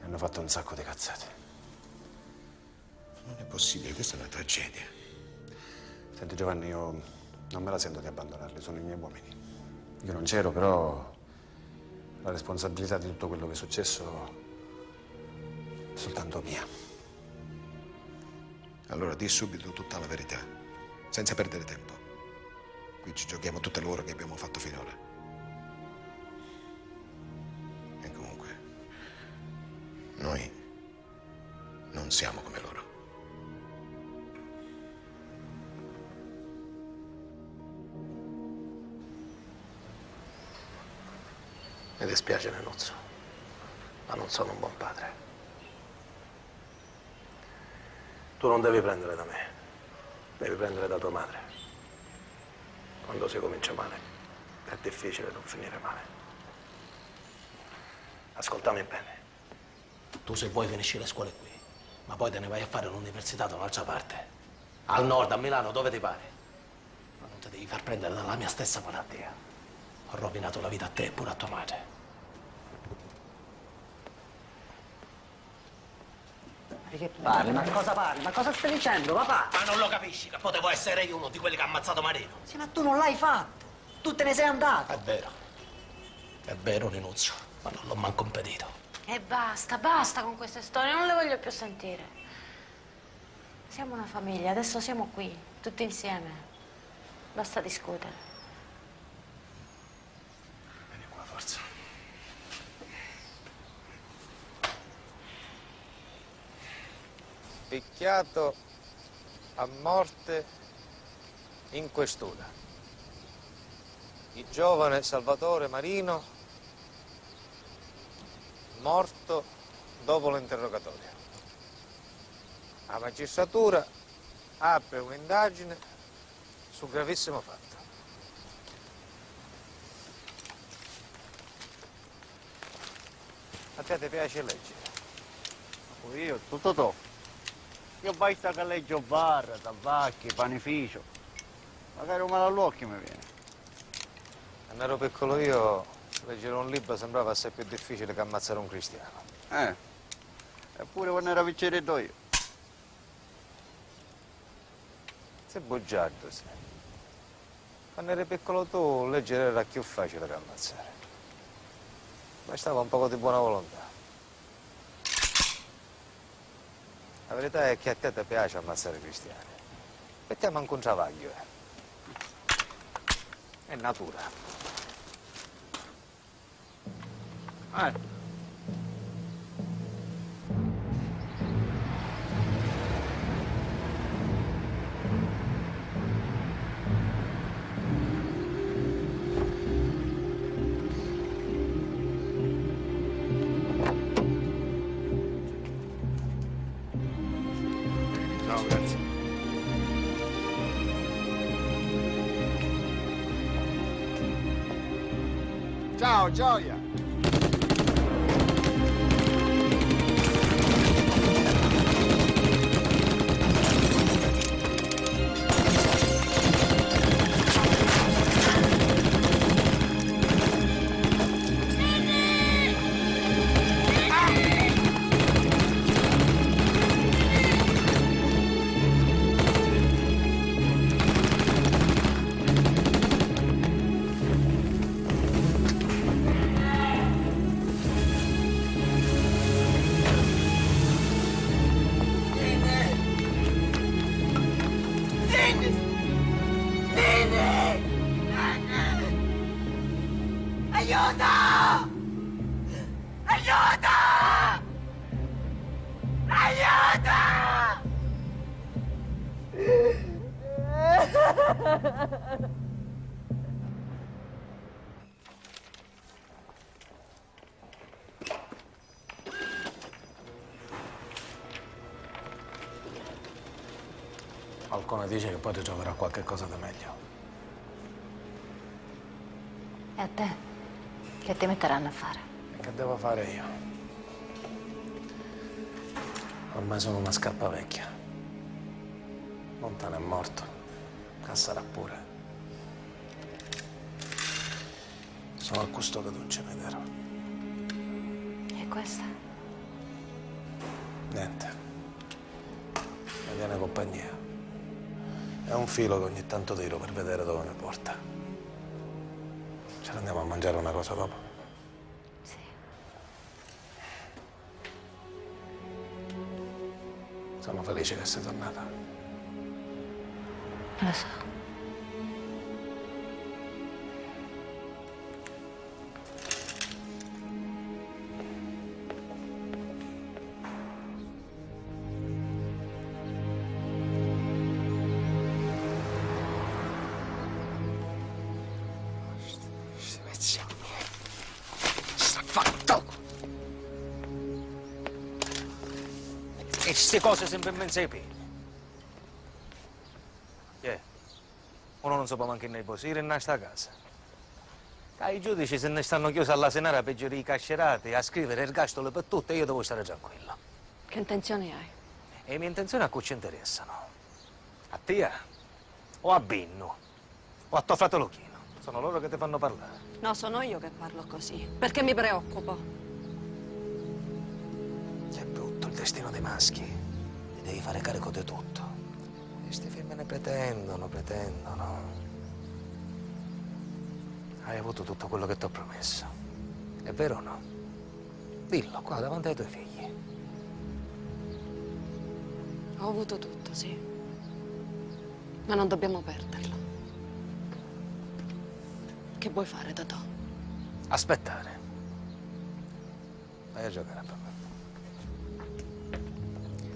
hanno fatto un sacco di cazzate. Non è possibile, questa è una tragedia. Senti Giovanni, io non me la sento di abbandonarli, sono i miei uomini. Io non c'ero, però la responsabilità di tutto quello che è successo è soltanto mia. Allora di subito tutta la verità, senza perdere tempo. Qui ci giochiamo tutte le ore che abbiamo fatto finora. E comunque, noi non siamo come loro. Mi dispiace, Nenuzzo, ma non sono un buon padre. Tu non devi prendere da me, devi prendere da tua madre. Quando si comincia male, è difficile non finire male. Ascoltami bene. Tu se vuoi finisci le scuole qui, ma poi te ne vai a fare l'università da un'altra parte. Al nord, a Milano, dove ti pare. Ma non ti devi far prendere dalla mia stessa malattia. Ho rovinato la vita a te e pure a tua madre. Di che parli? Ma cosa parli? Ma cosa stai dicendo, papà? Ma non lo capisci che potevo essere io uno di quelli che ha ammazzato Marino? Sì, ma tu non l'hai fatto. Tu te ne sei andato. È vero, Nenuzzo. ma non l'ho manco impedito. E basta, basta con queste storie, non le voglio più sentire. Siamo una famiglia, adesso siamo qui, tutti insieme. Basta discutere. Vieni qua, forza. Picchiato a morte in questura. Il giovane Salvatore Marino, morto dopo l'interrogatorio. La magistratura apre un'indagine su un gravissimo fatto. A te ti piace leggere? Io, tutto to. Io basta che leggo bar, tabacchi, panificio. Magari un male all'occhio mi viene. Quando ero piccolo io, leggere un libro sembrava assai più difficile che ammazzare un cristiano. Eppure quando era picceretto io. Sei bugiardo, sei. Quando eri piccolo tu, leggere era più facile che ammazzare. Bastava un poco di buona volontà. La verità è che a te piace ammazzare i cristiani. Mettiamo anche un travaglio, È natura. Ciao, grazie. Ciao, gioia! Aiuto! Aiuto! Aiuto! Falcone dice che poi ti troverà qualche cosa di meglio. E a te? Che ti metteranno a fare? E che devo fare io? Ormai sono una scarpa vecchia. Montano è morto. Cassarà pure. Sono al custode di un cimitero. E questa? Niente. Mi viene compagnia. È un filo che ogni tanto tiro per vedere dove mi porta. Ce ne andiamo a mangiare una cosa dopo? Sì. Sono felice che sei tornata. Lo so. E queste cose sempre in mezzo ai piedi. Uno non si può manco innervosire in questa casa. I giudici se ne stanno chiusi alla senara peggio dei carcerati a scrivere ergastolo per tutte e io devo stare tranquillo. Che intenzioni hai? E le mie intenzioni a cui ci interessano? A te o a Binno o a tuo fratello Chino? Sono loro che ti fanno parlare. No, sono io che parlo così, perché mi preoccupo. È brutto il destino dei maschi. Ti devi fare carico di tutto. Queste femmine pretendono. Hai avuto tutto quello che ti ho promesso. È vero o no? Dillo qua davanti ai tuoi figli. Ho avuto tutto, sì. Ma non dobbiamo perderlo. Che vuoi fare, Totò? Aspettare. Vai a giocare a papà.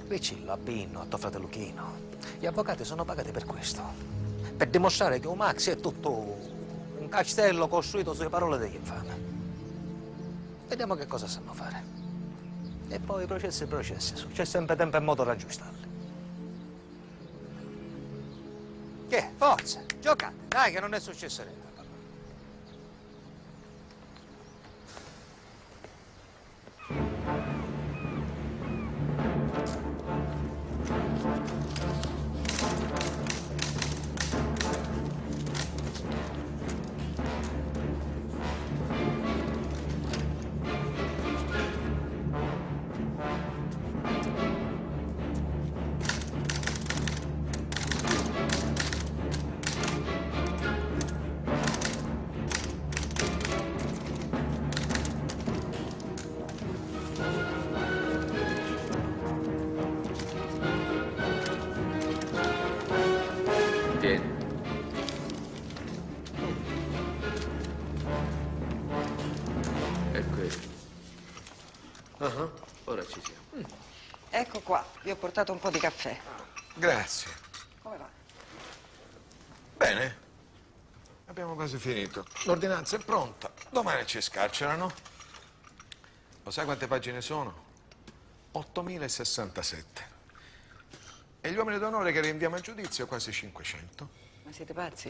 Vicillo, a Binno, a tuo fratello Chino. Gli avvocati sono pagati per questo. Per dimostrare che un Maxi è tutto un castello costruito sulle parole degli infami. Vediamo che cosa sanno fare. E poi processi, c'è sempre tempo e modo da aggiustarli. Che? Forza, giocate, dai che non è successo niente. Ora ci siamo. Ecco qua, vi ho portato un po' di caffè. Grazie. Come va? Bene. Abbiamo quasi finito. L'ordinanza è pronta. Domani ci scarcerano. Lo sai quante pagine sono? 8.067. E gli uomini d'onore che rinviamo a giudizio quasi 500. Ma siete pazzi?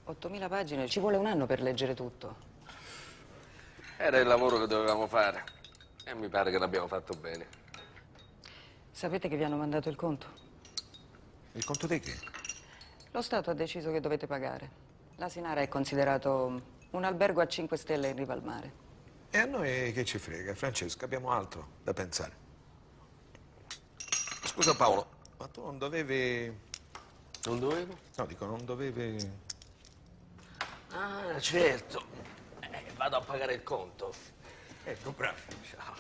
8.000 pagine, ci vuole un anno per leggere tutto. Era il lavoro che dovevamo fare. E mi pare che l'abbiamo fatto bene. Sapete che vi hanno mandato il conto? Il conto di che? Lo Stato ha deciso che dovete pagare. L'Asinara è considerato un albergo a 5 stelle in riva al mare. E a noi che ci frega, Francesca, abbiamo altro da pensare. Scusa Paolo, ma tu non dovevi... Non dovevo? No, dico, non dovevi... Ah, certo. Vado a pagare il conto. Ecco, bravo. Ciao.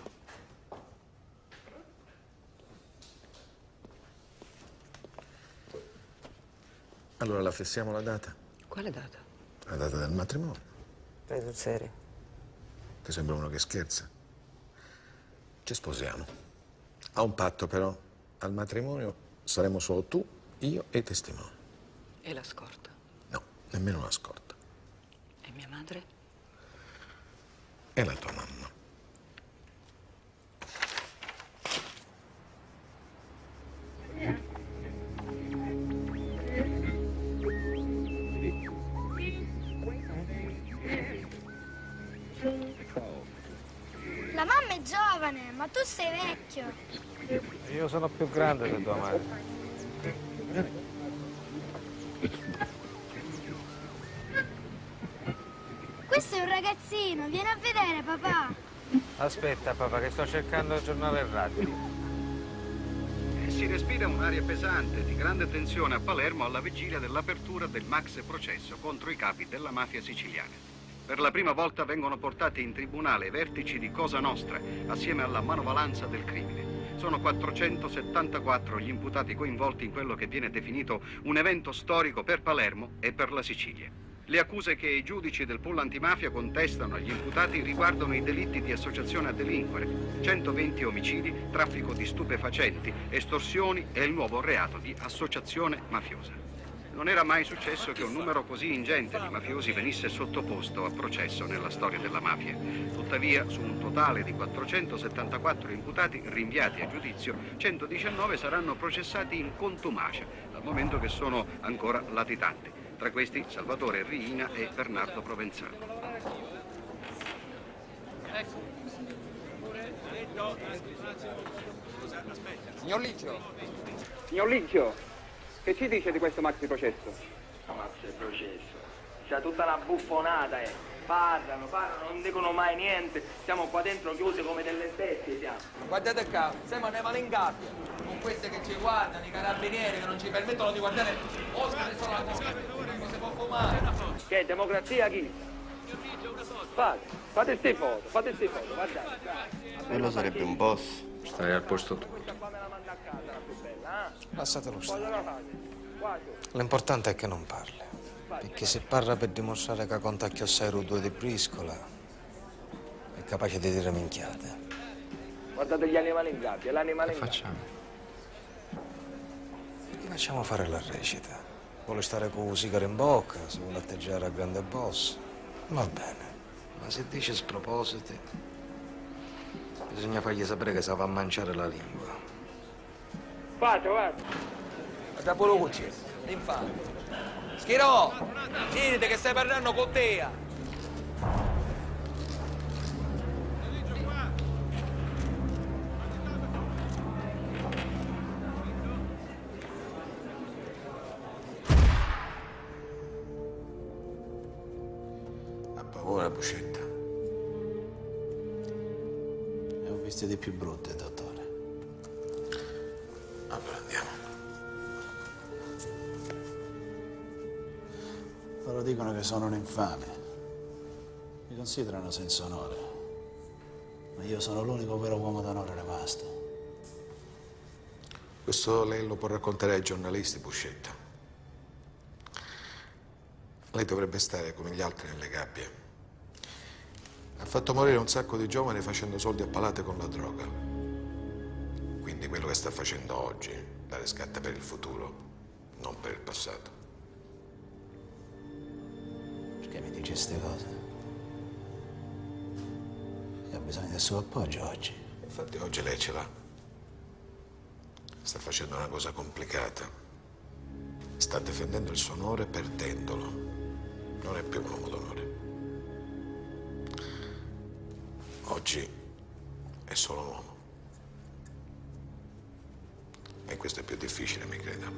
Allora la fissiamo la data? Quale data? La data del matrimonio. Sei sul serio? Ti sembra uno che scherza? Ci sposiamo. Ha un patto però. Al matrimonio saremo solo tu, io e i testimoni. E la scorta? No, nemmeno la scorta. E mia madre? E la tua mamma. La mamma è giovane, ma tu sei vecchio. Io sono più grande di tua madre. Questo è un ragazzino, vieni a vedere papà. Aspetta papà che sto cercando il giornale e il radio. Si respira un'aria pesante di grande tensione a Palermo alla vigilia dell'apertura del maxi processo contro i capi della mafia siciliana. Per la prima volta vengono portati in tribunale i vertici di Cosa Nostra assieme alla manovalanza del crimine. Sono 474 gli imputati coinvolti in quello che viene definito un evento storico per Palermo e per la Sicilia. Le accuse che i giudici del pool antimafia contestano agli imputati riguardano i delitti di associazione a delinquere, 120 omicidi, traffico di stupefacenti, estorsioni e il nuovo reato di associazione mafiosa. Non era mai successo che un numero così ingente di mafiosi venisse sottoposto a processo nella storia della mafia. Tuttavia, su un totale di 474 imputati rinviati a giudizio, 119 saranno processati in contumacia, dal momento che sono ancora latitanti. Tra questi Salvatore Riina e Bernardo Provenzano. Signor Liggio, che ci dice di questo maxi processo? Maxi processo? C'è tutta una buffonata, Parlano, non dicono mai niente. Siamo qua dentro chiusi come delle bestie, siamo. Guardate qua, siamo ne in gabbia. Con queste che ci guardano, i carabinieri che non ci permettono di guardare Oscar e solo la cosa. Non si può fumare. Che democrazia chi? Fate ste foto, guardate. Quello sarebbe un boss. Starei al posto tuo. Lasciatelo stare. L'importante è che non parli. Perché se parla per dimostrare che conta chiossai due di briscola, è capace di dire minchiate. Guardate gli animali in gabbia, l'animale in gabbia. Facciamo? Gli facciamo fare la recita. Vuole stare con un sigaro in bocca, se vuole atteggiare a grande boss. Va bene. Ma se dice spropositi, bisogna fargli sapere che sa va a mangiare la lingua. Guarda. Guarda pure cucina, infame. Schiro, tieniti che stai parlando con te. Ha paura, Buscetta. Ne ho viste di più brutte, dottore. Allora andiamo. Loro dicono che sono un infame. Mi considerano senza onore. Ma io sono l'unico vero uomo d'onore rimasto. Questo lei lo può raccontare ai giornalisti, Buscetta. Lei dovrebbe stare come gli altri nelle gabbie. Ha fatto morire un sacco di giovani facendo soldi a palate con la droga. Quindi quello che sta facendo oggi la riscatta per il futuro, non per il passato. Perché mi dice queste cose? Io ho bisogno del suo appoggio oggi. Infatti oggi lei ce l'ha. Sta facendo una cosa complicata. Sta difendendo il suo onore perdendolo. Non è più un uomo d'onore. Oggi è solo un uomo. E questo è più difficile, mi creda.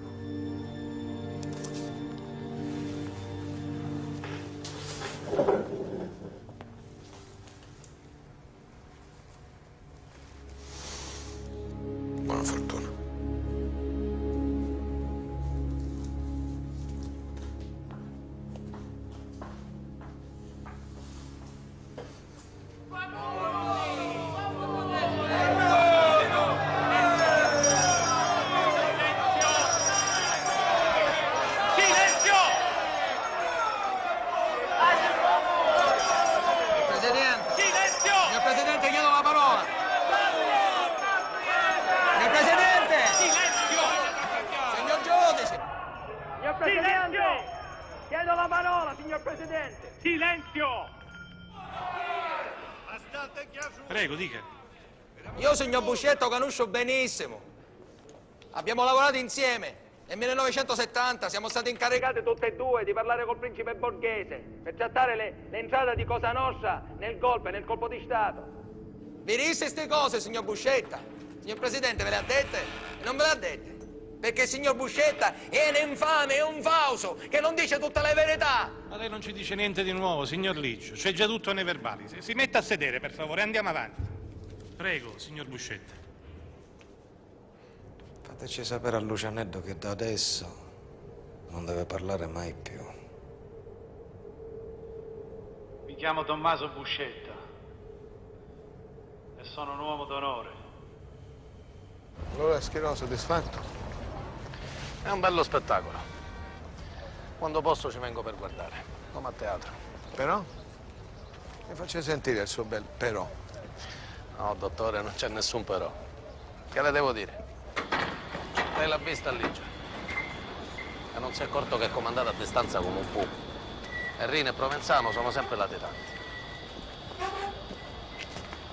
Buona fortuna. Signor Presidente, chiedo la parola. Signor Presidente! Signor giudice! Signor Presidente! Chiedo la parola, signor Presidente! Silenzio! Prego, dica. Io, signor Buscetta, lo conosco benissimo. Abbiamo lavorato insieme. Nel 1970 siamo stati incaricati tutti e due di parlare col principe borghese per trattare l'entrata di Cosa Nostra nel colpo di Stato. Vi disse queste cose, signor Buscetta? Signor Presidente, ve le ha dette? E non ve le ha dette? Perché il signor Buscetta è un infame, è un falso, che non dice tutte le verità. Ma lei non ci dice niente di nuovo, signor Liccio. C'è già tutto nei verbali. Si metta a sedere, per favore, andiamo avanti. Prego, signor Buscetta. Fateci sapere a Lucianeddo che da adesso non deve parlare mai più. Mi chiamo Tommaso Buscetta e sono un uomo d'onore. Allora, Schiro, soddisfatto? È un bello spettacolo. Quando posso ci vengo per guardare, come a teatro. Però? Mi faccia sentire il suo bel però. No, dottore, non c'è nessun però. Che le devo dire? Lei l'ha vista lì già. E non si è accorto che è comandato a distanza come un pupo. E Rino e Provenzano sono sempre latitanti.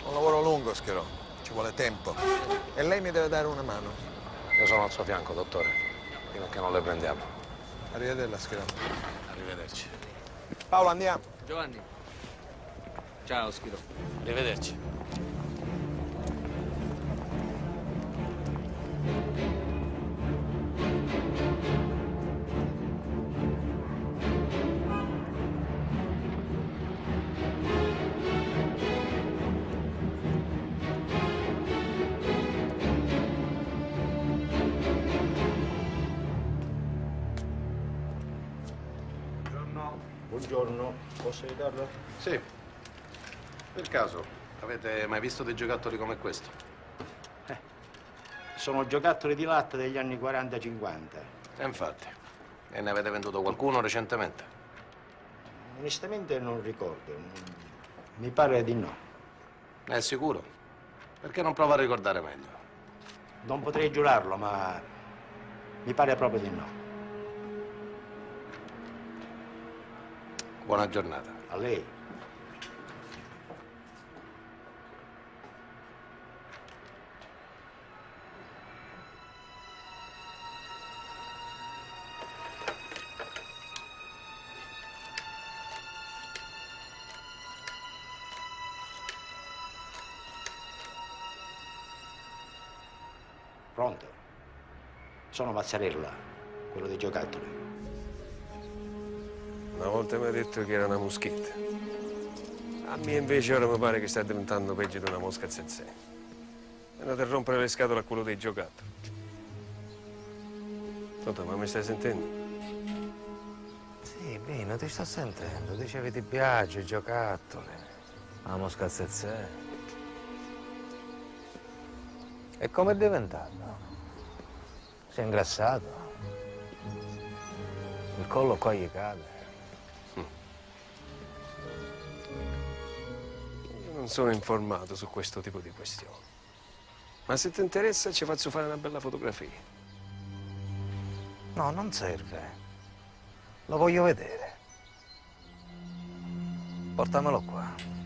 Un lavoro lungo, Schiro. Ci vuole tempo. E lei mi deve dare una mano. Io sono al suo fianco, dottore. Fino a che non le prendiamo. Arrivederla, Schiro. Arrivederci. Paolo, andiamo. Giovanni. Ciao, Schiro. Arrivederci. Buongiorno, posso aiutarla? Sì. Per caso, avete mai visto dei giocattoli come questo? Sono giocattoli di latte degli anni 40-50. Infatti. E ne avete venduto qualcuno recentemente? Onestamente non ricordo. Mi pare di no. È sicuro? Perché non prova a ricordare meglio? Non potrei giurarlo, ma mi pare proprio di no. Buona giornata. A lei. Pronto? Sono Mazzarella, quello dei giocattoli. Una volta mi ha detto che era una moschetta. A me invece ora mi pare che sta diventando peggio di una mosca zenzè. È andato a rompere le scatole a quello dei giocattoli. Toto, ma mi stai sentendo? Sì, Bino, ti sto sentendo. Dicevi ti piace, i giocattoli. La mosca zenzè. E come è diventato? Si è ingrassato. Il collo qua gli cade. Io non sono informato su questo tipo di questioni. Ma se ti interessa ci faccio fare una bella fotografia. No, non serve. Lo voglio vedere. Portamelo qua.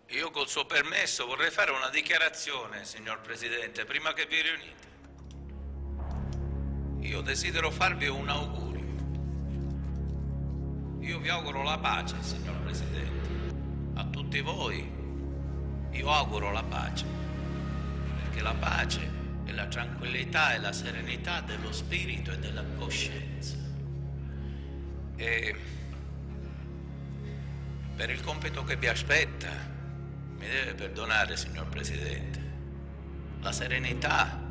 Io col suo permesso vorrei fare una dichiarazione, signor Presidente, prima che vi riunite. Io desidero farvi un augurio. Io vi auguro la pace, signor Presidente. A tutti voi io auguro la pace, perché la pace è la tranquillità e la serenità dello spirito e della coscienza. E per il compito che vi aspetta, mi deve perdonare, signor Presidente. La serenità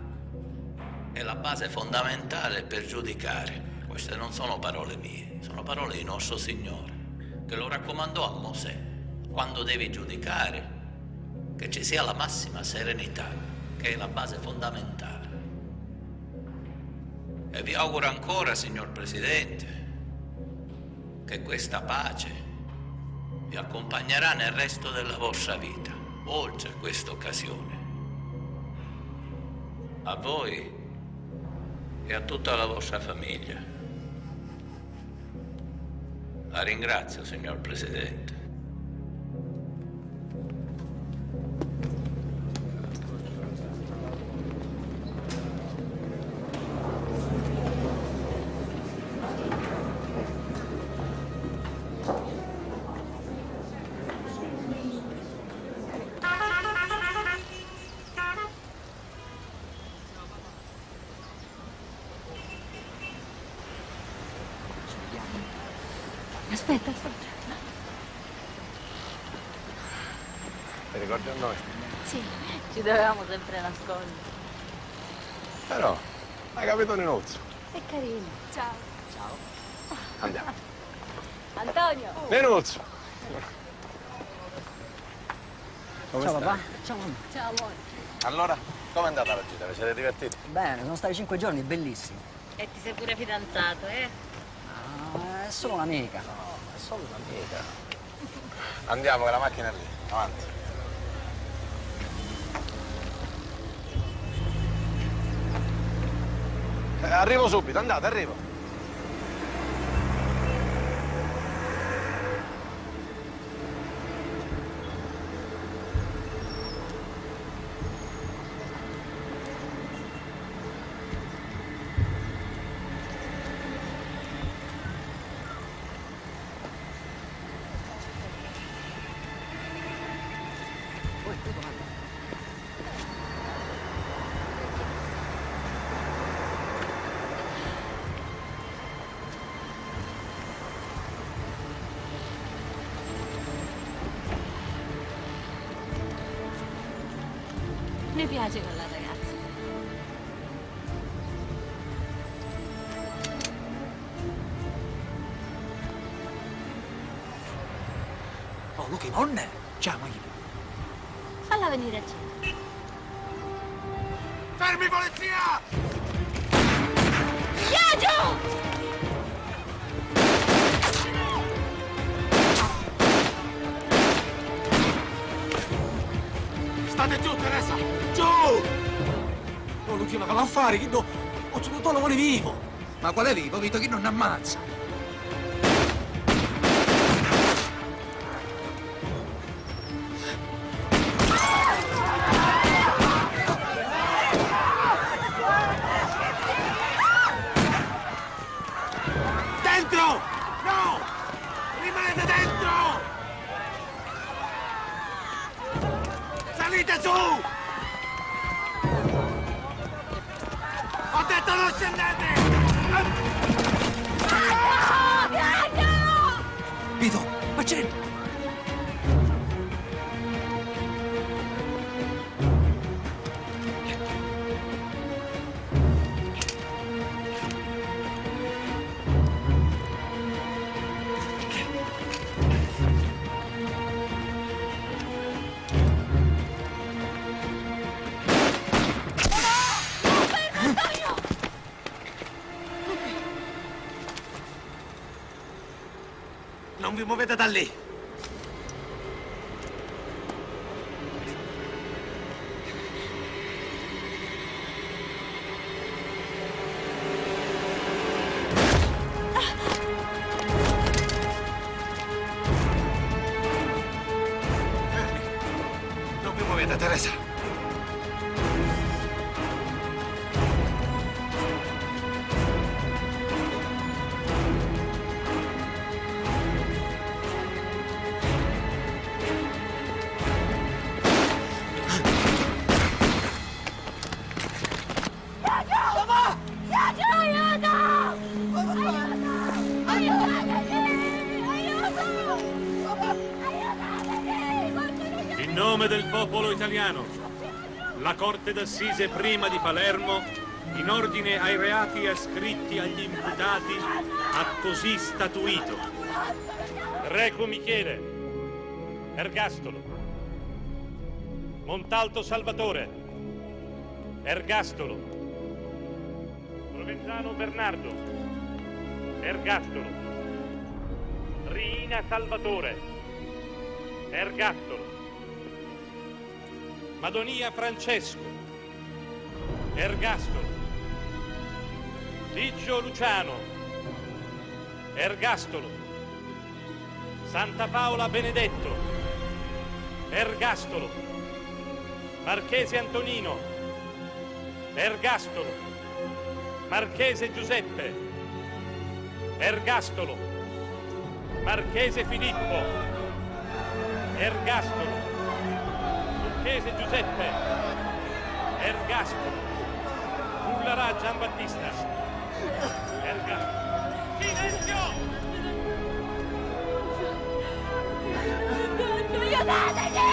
è la base fondamentale per giudicare. Queste non sono parole mie, sono parole di nostro Signore, che lo raccomandò a Mosè. Quando devi giudicare, che ci sia la massima serenità, che è la base fondamentale. E vi auguro ancora, signor Presidente, che questa pace vi accompagnerà nel resto della vostra vita, oltre questa occasione. A voi e a tutta la vostra famiglia. La ringrazio, signor Presidente. Aspetta. Ti ricordi a noi? Sì, ci dovevamo sempre nascondere. Però, hai capito Nenuzzo? È carino. Ciao. Ciao. Andiamo. Antonio. Nenuzzo! Ciao stai? papà. Ciao mamma. Ciao amore. Allora, com'è andata la gita? Vi siete divertiti? Bene, sono stati 5 giorni, bellissimi. E ti sei pure fidanzato, eh? È solo un'amica. È solo un'amica. Andiamo, che la macchina è lì. Avanti. Arrivo subito, andate, arrivo. Mi piace quella ragazza. Oh, Luchi, non è. Ciao, ma chi? Falla venire giù. Fermi, polizia! Viaggio! State giù, Teresa! Giù! Oh, Luchi, ma che va a fare? Chi no? Oh, tu lo vuole vivo! Ma quale vivo, Vito? Chi non ammazza? Dentro! No! Rimanete dentro! Salite su! Ho detto non scendete! Vito, ma c'è... Non vi muovete da lì! Fermi! Non vi muovete, Teresa! In nome del popolo italiano, la Corte d'Assise prima di Palermo, in ordine ai reati ascritti agli imputati, ha così statuito. Greco Michele, ergastolo. Montalto Salvatore, ergastolo. Provenzano Bernardo, ergastolo. Riina Salvatore, ergastolo. Madonia Francesco, ergastolo. Liggio Luciano, ergastolo. Santa Paola Benedetto, ergastolo. Marchese Antonino, ergastolo. Marchese Giuseppe, ergastolo. Marchese Filippo, ergastolo. Marchese Giuseppe, ergastolo. Bullarà Giambattista, ergastolo. Silenzio! Aiutatemi!